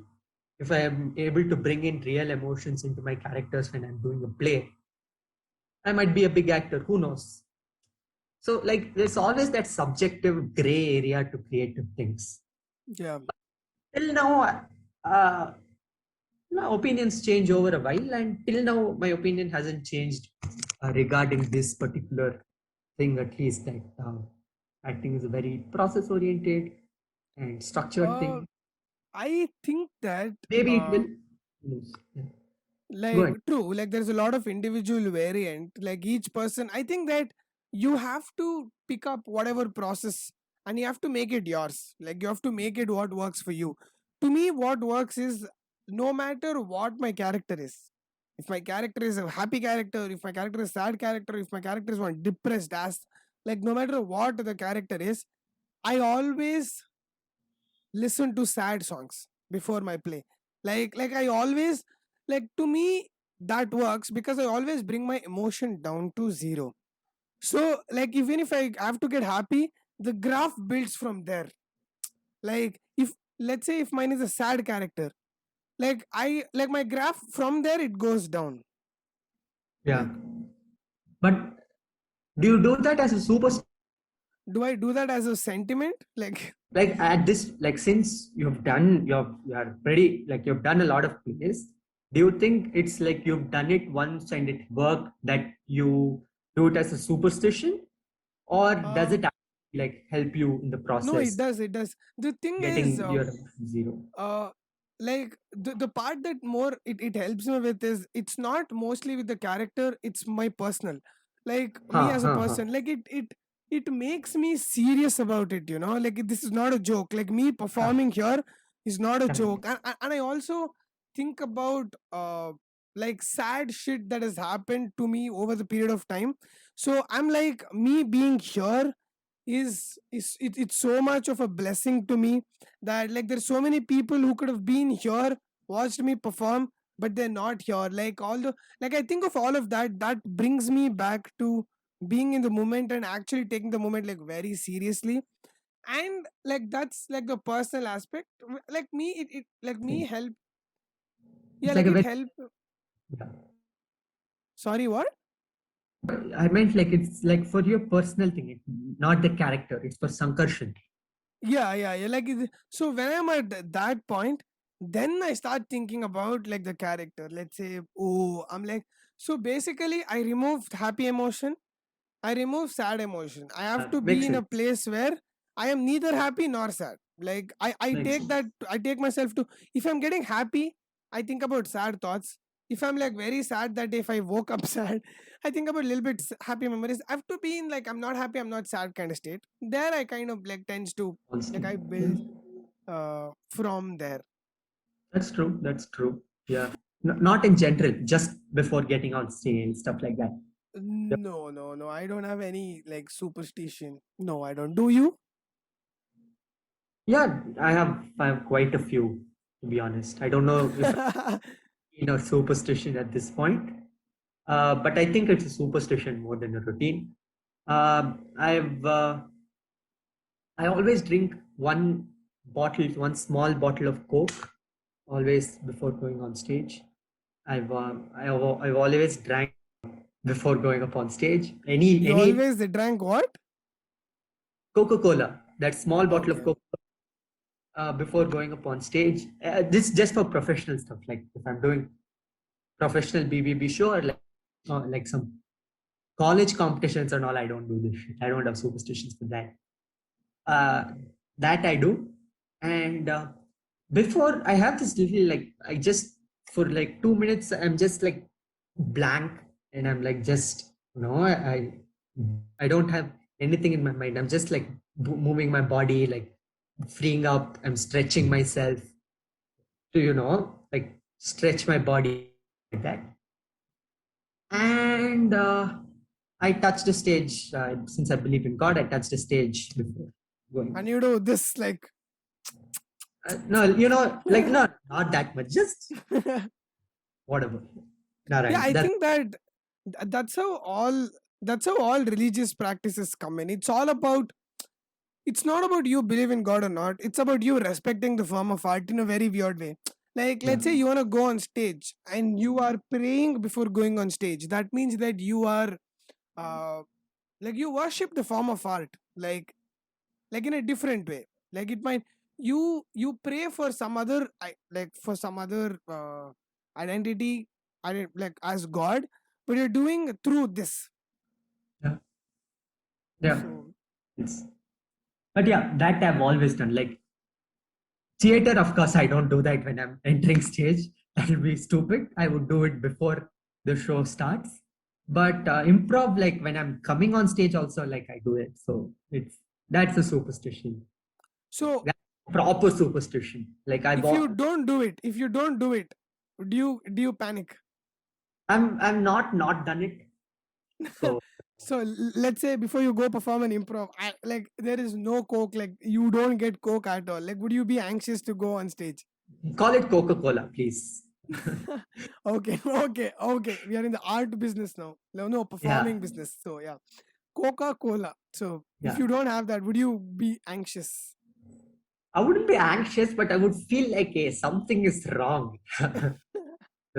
if I am able to bring in real emotions into my characters when I'm doing a play, I might be a big actor, who knows. So like there's always that subjective gray area to creative things. Yeah. Till now, uh, my opinions change over a while, and till now my opinion hasn't changed regarding this particular thing, at least, that acting is a very process oriented and structured Uh, thing. I think that Maybe it will. Yes, yeah. Go like ahead. true, like there's a lot of individual variant. Like each person, I think that you have to pick up whatever process and you have to make it yours. Like you have to make it what works for you. To me, what works is no matter what my character is. If my character is a happy character, if my character is a sad character, if my character is one depressed as, like no matter what the character is, I always listen to sad songs before my play. Like I always, like to me that works because I always bring my emotion down to zero. So like even if I have to get happy, the graph builds from there. Like if, let's say if mine is a sad character, like I, like my graph from there it goes down. Yeah. Like But do you do that as a super, do I do that as a sentiment? Like like at this, like since you've done, you are pretty, like you've done a lot of plays, do you think it's like you've done it once and it worked, that you do it as a superstition, or does uh it actually like help you in the no, it process does, it does. The thing is getting your zero? uh like the part that more it helps me with is it's not mostly with the character, it's my personal, like Ha me as a ha ha. person, like it makes me serious about it, you know, like this is not a joke, like me Ah, performing here is not a correct. joke. And I also think about like sad shit that has happened to me over the period of time. So I'm like, me being here it's so much of a blessing to me that like there's so many people who could have been here, watched me perform, but they're not here. Like all the, like I think of all of that, that brings me back to being in the moment and actually taking the moment like very seriously. And like that's like the personal aspect. Like me, it like me help. Yeah, It's like like a it very, help. yeah. Sorry, what? I meant like it's like for your personal thing, not the character. It's for Sankarshan. Yeah. Like so when I'm at that point, then I start thinking about like the character. Let's say, oh, I'm like, so basically I removed happy emotion, I remove sad emotion. I have to be Makes in a sense. place where I am neither happy nor sad. Like I Makes take that, sense. I take myself to, if I'm getting happy, I think about sad thoughts. If I'm like very sad that day, if I woke up sad, I think about a little bit happy memories. I have to be in like I'm not happy, I'm not sad kind of state. There I kind of like tends to, like Also, I build from there. that's true. That's true. Yeah. Not in general, just before getting on stage, stuff like that. Yeah. No. I don't have any like superstition. No, I don't. Do you? Yeah, I have quite a few, to be honest. I don't know if superstition at this point, but I think it's a superstition more than a routine. I've I always drink one small bottle of Coke, always before going on stage. I've always drank before going up on stage. You Any always drank what? Coca-Cola, that small bottle of Okay. Coke, before going up on stage. This just for professional stuff. Like if I'm doing professional BBB show, or like some college competitions and all, I don't do this shit. I don't have superstitions for that. Uh, that I do. And before, I have this little, like, I just, for like 2 minutes, I'm just like blank, and I'm like, just, I don't have anything in my mind. I'm just like moving my body, like freeing up. I'm stretching myself to, like stretch my body like that. And I touched the stage. Since I believe in God, I touched the stage before going. And you do this like No, like not that much. Just whatever. All Yeah, right. I That think that that's how all religious practices come in. It's not about you believe in God or not. It's about you respecting the form of art in a very weird way. Like, yeah, let's say you want to go on stage and you are praying before going on stage. That means that you are, uh, like, you worship the form of art, like in a different way. Like, it might you pray for some other, like for some other identity, like as God, but you're doing through this. yeah, yeah. So It's but yeah, that I've always done. Like theater, of course, I don't do that when I'm entering stage. That'll be stupid. I would do it before the show starts. But improv, like when I'm coming on stage, also like I do it. So that's a superstition. so That's proper superstition. Like if you don't do it, do you panic? I'm not done it. So So let's say before you go perform an improv, like there is no coke, like you don't get coke at all. Like, would you be anxious to go on stage? call it Coca-Cola, please. Okay, okay. We are in the art business now. No, Yeah, performing business. So yeah, Coca Cola. So if yeah. you don't have that, would you be anxious? I wouldn't be anxious, but I would feel like, hey, something is wrong.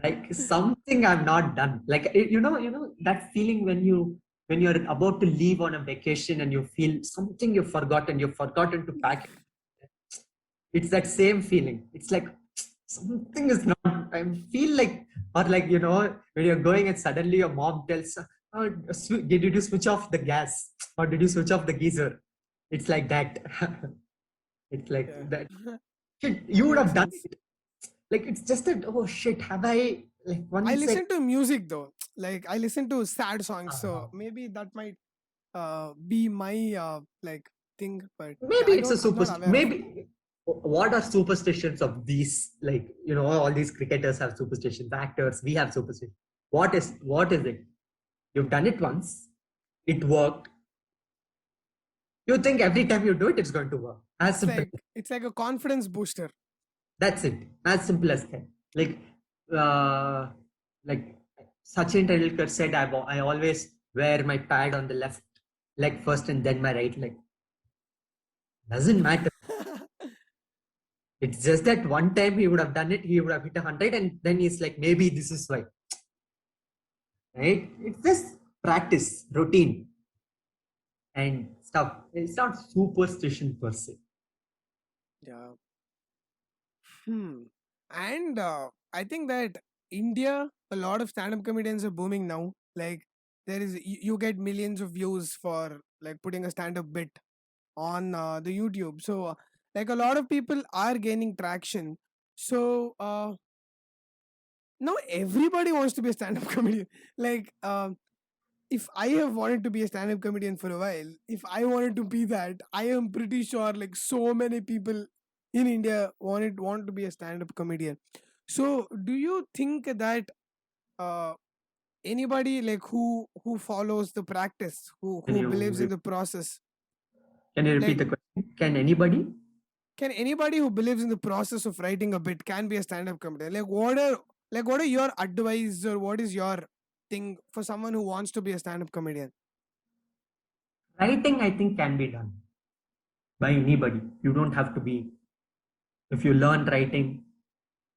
Like something I've not done. Like that feeling when you're about to leave on a vacation and you feel something you've forgotten to pack. It's that same feeling. It's like something is not. I feel like, or like when you're going and suddenly your mom tells, "Oh, did you switch off the gas or did you switch off the geyser?" It's like that. It's like Yeah. that. Shit, you would Makes have done sense. it. Like it's just that. Oh shit! Have I like I once listen to music though. Like I listen to sad songs, so uh, maybe that might be my like thing. But yeah, maybe I it's a don't. I'm not superstition. aware of it. Maybe what are superstitions of these? Like all these cricketers have superstitions. Actors, we have superstitions. What is it? You've done it once. It worked. You think every time you do it, it's going to work. As It's simple. like it's like a confidence booster. That's it. As simple as that. Like, uh, like Sachin Tendulkar said, I always wear my pad on the left leg first and then my right leg. Doesn't matter. It's just that one time he would have done it, he would have hit 100, and then he's like, maybe this is why. Right? It's just practice, routine, and stuff. It's not superstition per se. Yeah. Hmm. And I think that India, a lot of stand-up comedians are booming now. Like you get millions of views for like putting a stand-up bit on the YouTube. So like a lot of people are gaining traction. So now everybody wants to be a stand-up comedian. Like if I have wanted to be a stand-up comedian for a while, if I wanted to be that, I am pretty sure like so many people in India want to be a stand-up comedian. So do you think that uh, anybody like who follows the practice, Can who you believes in re- the process, can you repeat like the question? Can anybody? can anybody who believes in the process of writing a bit can be a stand-up comedian? Like what are your advice or what is your thing for someone who wants to be a stand-up comedian? Writing, I think, can be done by anybody. You don't have to be. If you learn writing,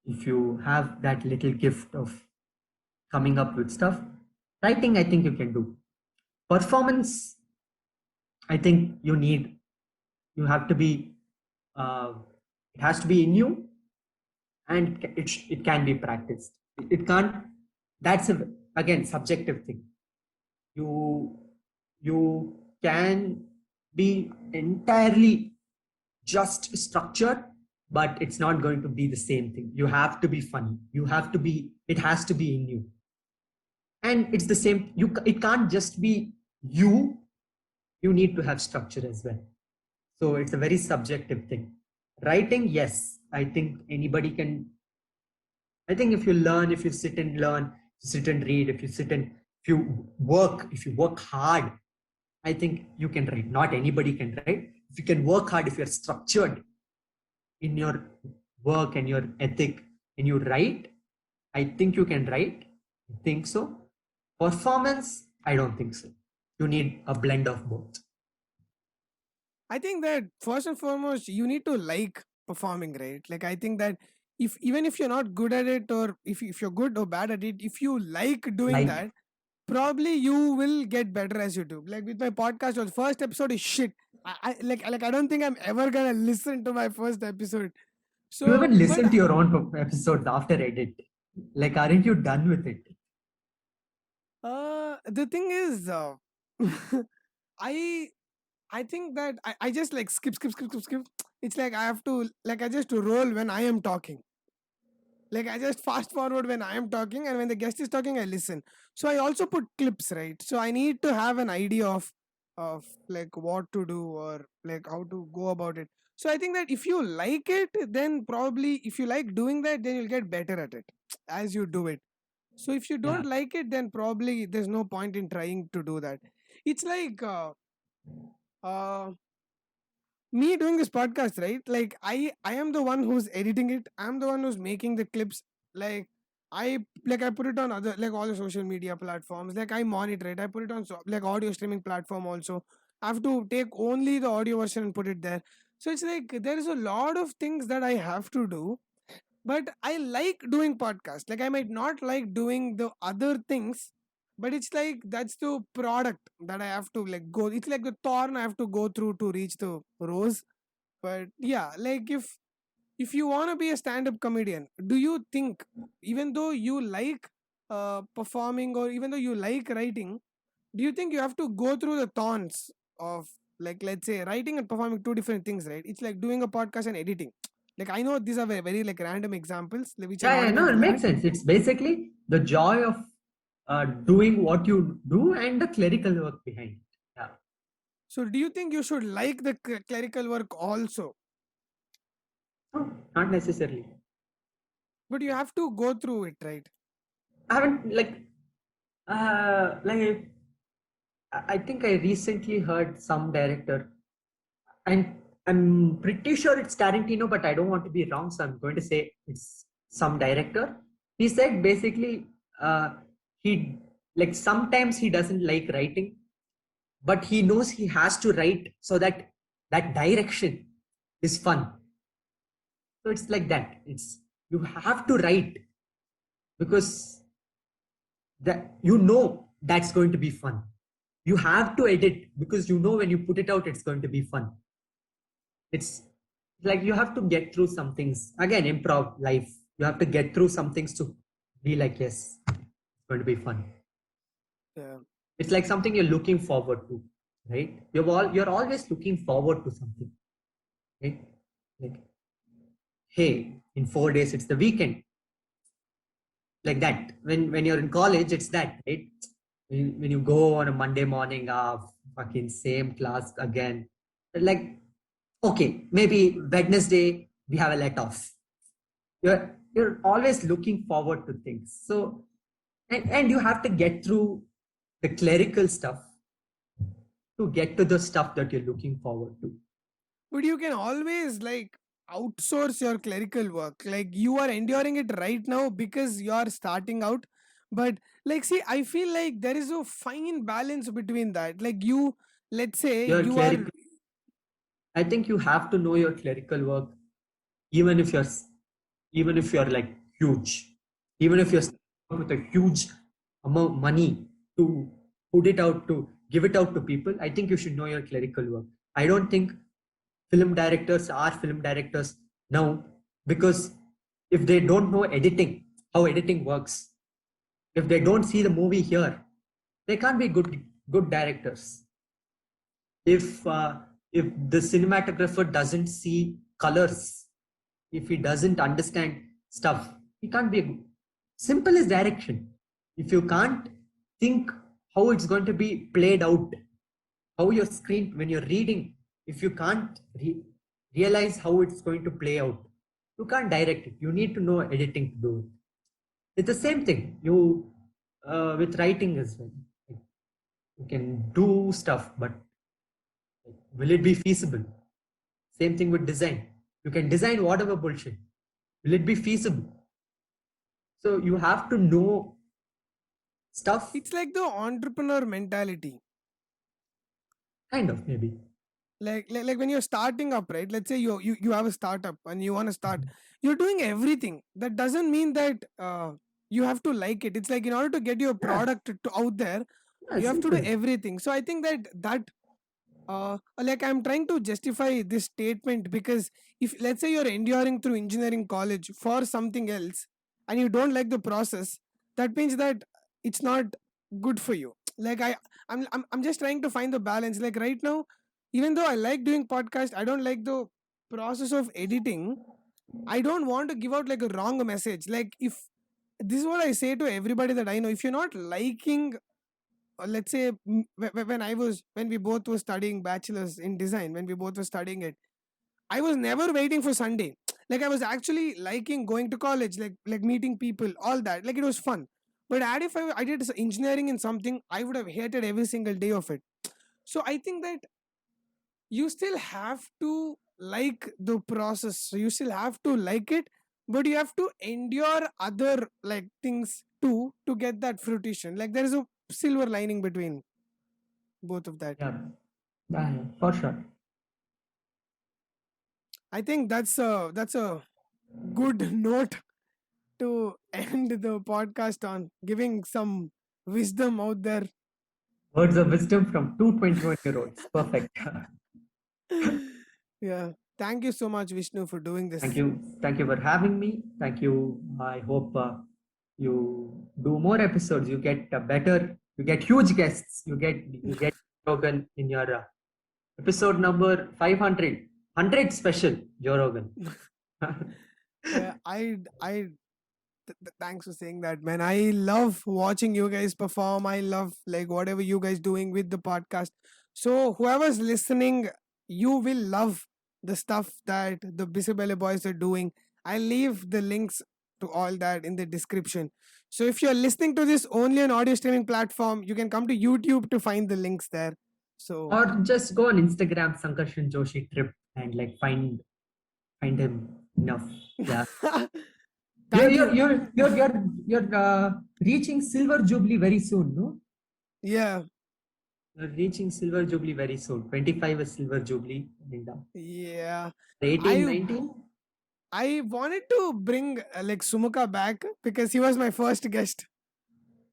if you have that little gift of coming up with stuff, writing, I think you can do. Performance, I think you have to be, uh, it has to be in you, and it can be practiced. It can't, that's again, subjective thing. You, you can be entirely just structured, but it's not going to be the same thing. You have to be funny. It has to be in you. And it's the same. It can't just be you. You need to have structure as well. So it's a very subjective thing. Writing, yes, I think anybody can. I think if you sit and learn, sit and read, if you work hard, I think you can write. Not anybody can write. If you can work hard, if you're structured, in your work and your ethic, and you write, I think you can write. I think so. Performance, I don't think so. You need a blend of both. I think that first and foremost, you need to like performing, right? Like, I think that if even if you're not good at it, or if you're good or bad at it, if you like doing Like, that, probably you will get better as you do. Like with my podcast, the first episode is shit. I I don't think I'm ever gonna listen to my first episode. you So, even but listen to your own episodes after edit. Like, aren't you done with it? the thing is, I I think that I just like skip. It's like I have to, like, I just roll when I am talking. Like, I just fast forward when I am talking, and when the guest is talking, I listen. So I also put clips, right? So I need to have an idea of like what to do, or like how to go about it. So I think that if you like it, then probably if you like doing that, then you'll get better at it as you do it. So if you Yeah. don't like it, then probably there's no point in trying to do that. It's like uh me doing this podcast, right? Like, I am the one who's editing it, I'm the one who's making the clips. Like, I put it on other, like, all the social media platforms. Like, I monitor it, I put it on like audio streaming platform also. I have to take only the audio version and put it there. So it's like there is a lot of things that I have to do. But I like doing podcasts. Like, I might not like doing the other things, but it's like that's the product that I have to like go. It's like the thorn I have to go through to reach the rose. But yeah, like, if you want to be a stand-up comedian, do you think, even though you like performing, or even though you like writing, do you think you have to go through the thorns of, like, let's say, writing and performing, two different things, right? It's like doing a podcast and editing. Like, I know these are very like random examples, like, which are Yeah, not yeah, even no, it makes relevant. sense. It's basically the joy of doing what you do and the clerical work behind it. Yeah. So do you think you should like the clerical work also? No, not necessarily. But you have to go through it, right? I haven't like I think I recently heard some director, and I'm pretty sure it's Tarantino, but I don't want to be wrong, so I'm going to say it's some director. He said basically, he, like, sometimes he doesn't like writing, but he knows he has to write so that that direction is fun. So it's like that. It's, you have to write because that, you know, that's going to be fun. You have to edit because you know when you put it out, it's going to be fun. It's like you have to get through some things. Again, improv life. You have to get through some things to be like, yes, it's going to be fun. Yeah. It's like something you're looking forward to, right? You're always looking forward to something, right? Like, hey, in 4 days it's the weekend. Like that. When you're in college, it's that, right? When you go on a Monday morning, fucking same class again. Like, okay, maybe Wednesday we have a let off. You're always looking forward to things. So, and you have to get through the clerical stuff to get to the stuff that you're looking forward to. But you can always, like, outsource your clerical work. Like, you are enduring it right now because you are starting out. But, like, see, I feel like there is a fine balance between that. Like, you, let's say Your you are, clerical, I think you have to know your clerical work, even if you're even if you're like huge, even if you're with a huge amount of money to put it out, to give it out to people. I think you should know your clerical work. I don't think film directors are film directors now, because if they don't know editing, how editing works, if they don't see the movie here, they can't be good directors. If uh, if the cinematographer doesn't see colors, if he doesn't understand stuff, he can't be simple as direction. If you can't think how it's going to be played out, how your screen, when you're reading, if you can't realize how it's going to play out, you can't direct it. You need to know editing to do it. It's the same thing you with writing as well. You can do stuff, but will it be feasible? Same thing with design. You can design whatever bullshit. Will it be feasible? So you have to know stuff, It's like the entrepreneur mentality. kind of, maybe. Like when you're starting up, right? Let's say you have a startup and you want to start. You're doing everything. That doesn't mean that you have to like it. It's like in order to get your Yeah, product out there, yeah, you have to do simple. everything. So I think that like I'm trying to justify this statement because if let's say you're enduring through engineering college for something else and you don't like the process, that means that it's not good for you. Like I'm just trying to find the balance. Like right now, even though I like doing podcast, I don't like the process of editing. I don't want to give out like a wrong message. Like if this is what I say to everybody that I know, if you're not liking let's say when we both were studying bachelor's in design, when we both were studying it, I was never waiting for Sunday. Like I was actually liking going to college, like meeting people, all that. Like it was fun. But if I did engineering in something, I would have hated every single day of it. So I think that you still have to like the process. So you still have to like it, but you have to endure other like things too to get that fruition. Like there is a silver lining between both of that. Yeah, yeah, for sure. I think that's a good note to end the podcast on, giving some wisdom out there. Words of wisdom from two 21-year-olds. Perfect. Yeah. Thank you so much, Vishnu, for doing Thank this. you. Thank you for having me. Thank you. I hope you do more episodes. You get you get huge guests. You get Rogan in your episode number 500. 100 special, Joe Rogan. Yeah, thanks for saying that, man. I love watching you guys perform. I love like whatever you guys doing with the podcast. So whoever's listening, you will love the stuff that the Bisabella boys are doing. I'll leave the links to all that in the description. So if you're listening to this only on audio streaming platform, you can come to YouTube to find the links there. So Or just go on Instagram, Sankarshan Joshi Trip, and like find him enough. Yeah. thank you. You're reaching Silver Jubilee very soon, no? Yeah, You're reaching Silver Jubilee very soon. 25 is Silver Jubilee. And yeah. 18, 19? I wanted to bring like Sumuka back because he was my first guest.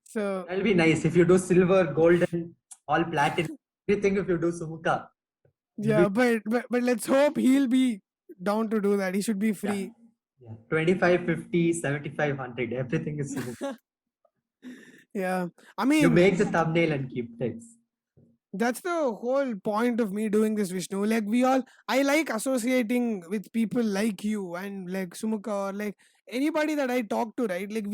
So That'll be nice if you do silver, golden, all platinum. Everything if you do Sumuka. yeah, but let's hope he'll be down to do that. He should be Yeah. free. Yeah. 25, 50, 75, 100. Everything is Sumuka. Yeah, I You mean make the thumbnail and keep things. that's the whole point of me doing this, Vishnu. Like I like associating with people like you and like Sumuka or like anybody that I talk to, right? Like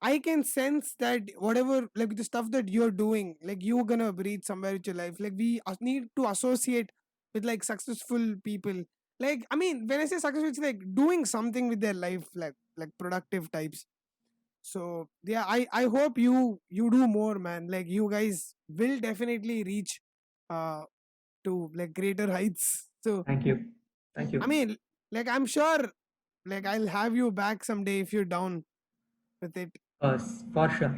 I can sense that whatever like the stuff that you're doing, like you're gonna reach somewhere with your life. Like need to associate with like successful people. Like I mean, when I say successful, it's like doing something with their life, like productive types. So yeah, I hope you do more, man. Like you guys will definitely reach uh to like greater heights. So Thank you. Thank I you. mean, like I'm sure like I'll have you back someday if you're down with it. For sure.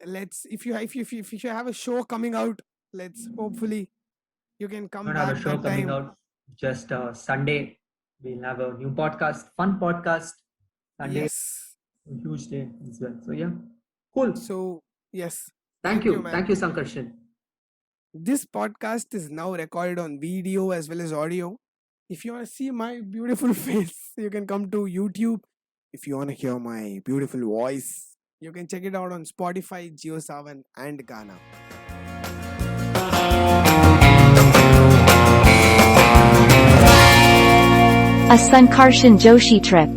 Let's if you have a show coming out, let's hopefully you can come Don't have a back show that coming time. out. Just Sunday. We'll have a new podcast, fun podcast. Sunday, Yes. a huge day as well. So yeah, cool. So yes. Thank Thank you, you. man. Thank you, Sankarshan. This podcast is now recorded on video as well as audio. If you want to see my beautiful face, you can come to YouTube. If you want to hear my beautiful voice, you can check it out on Spotify, JioSaavn, and Ghana. A Sankarshan Joshi trip.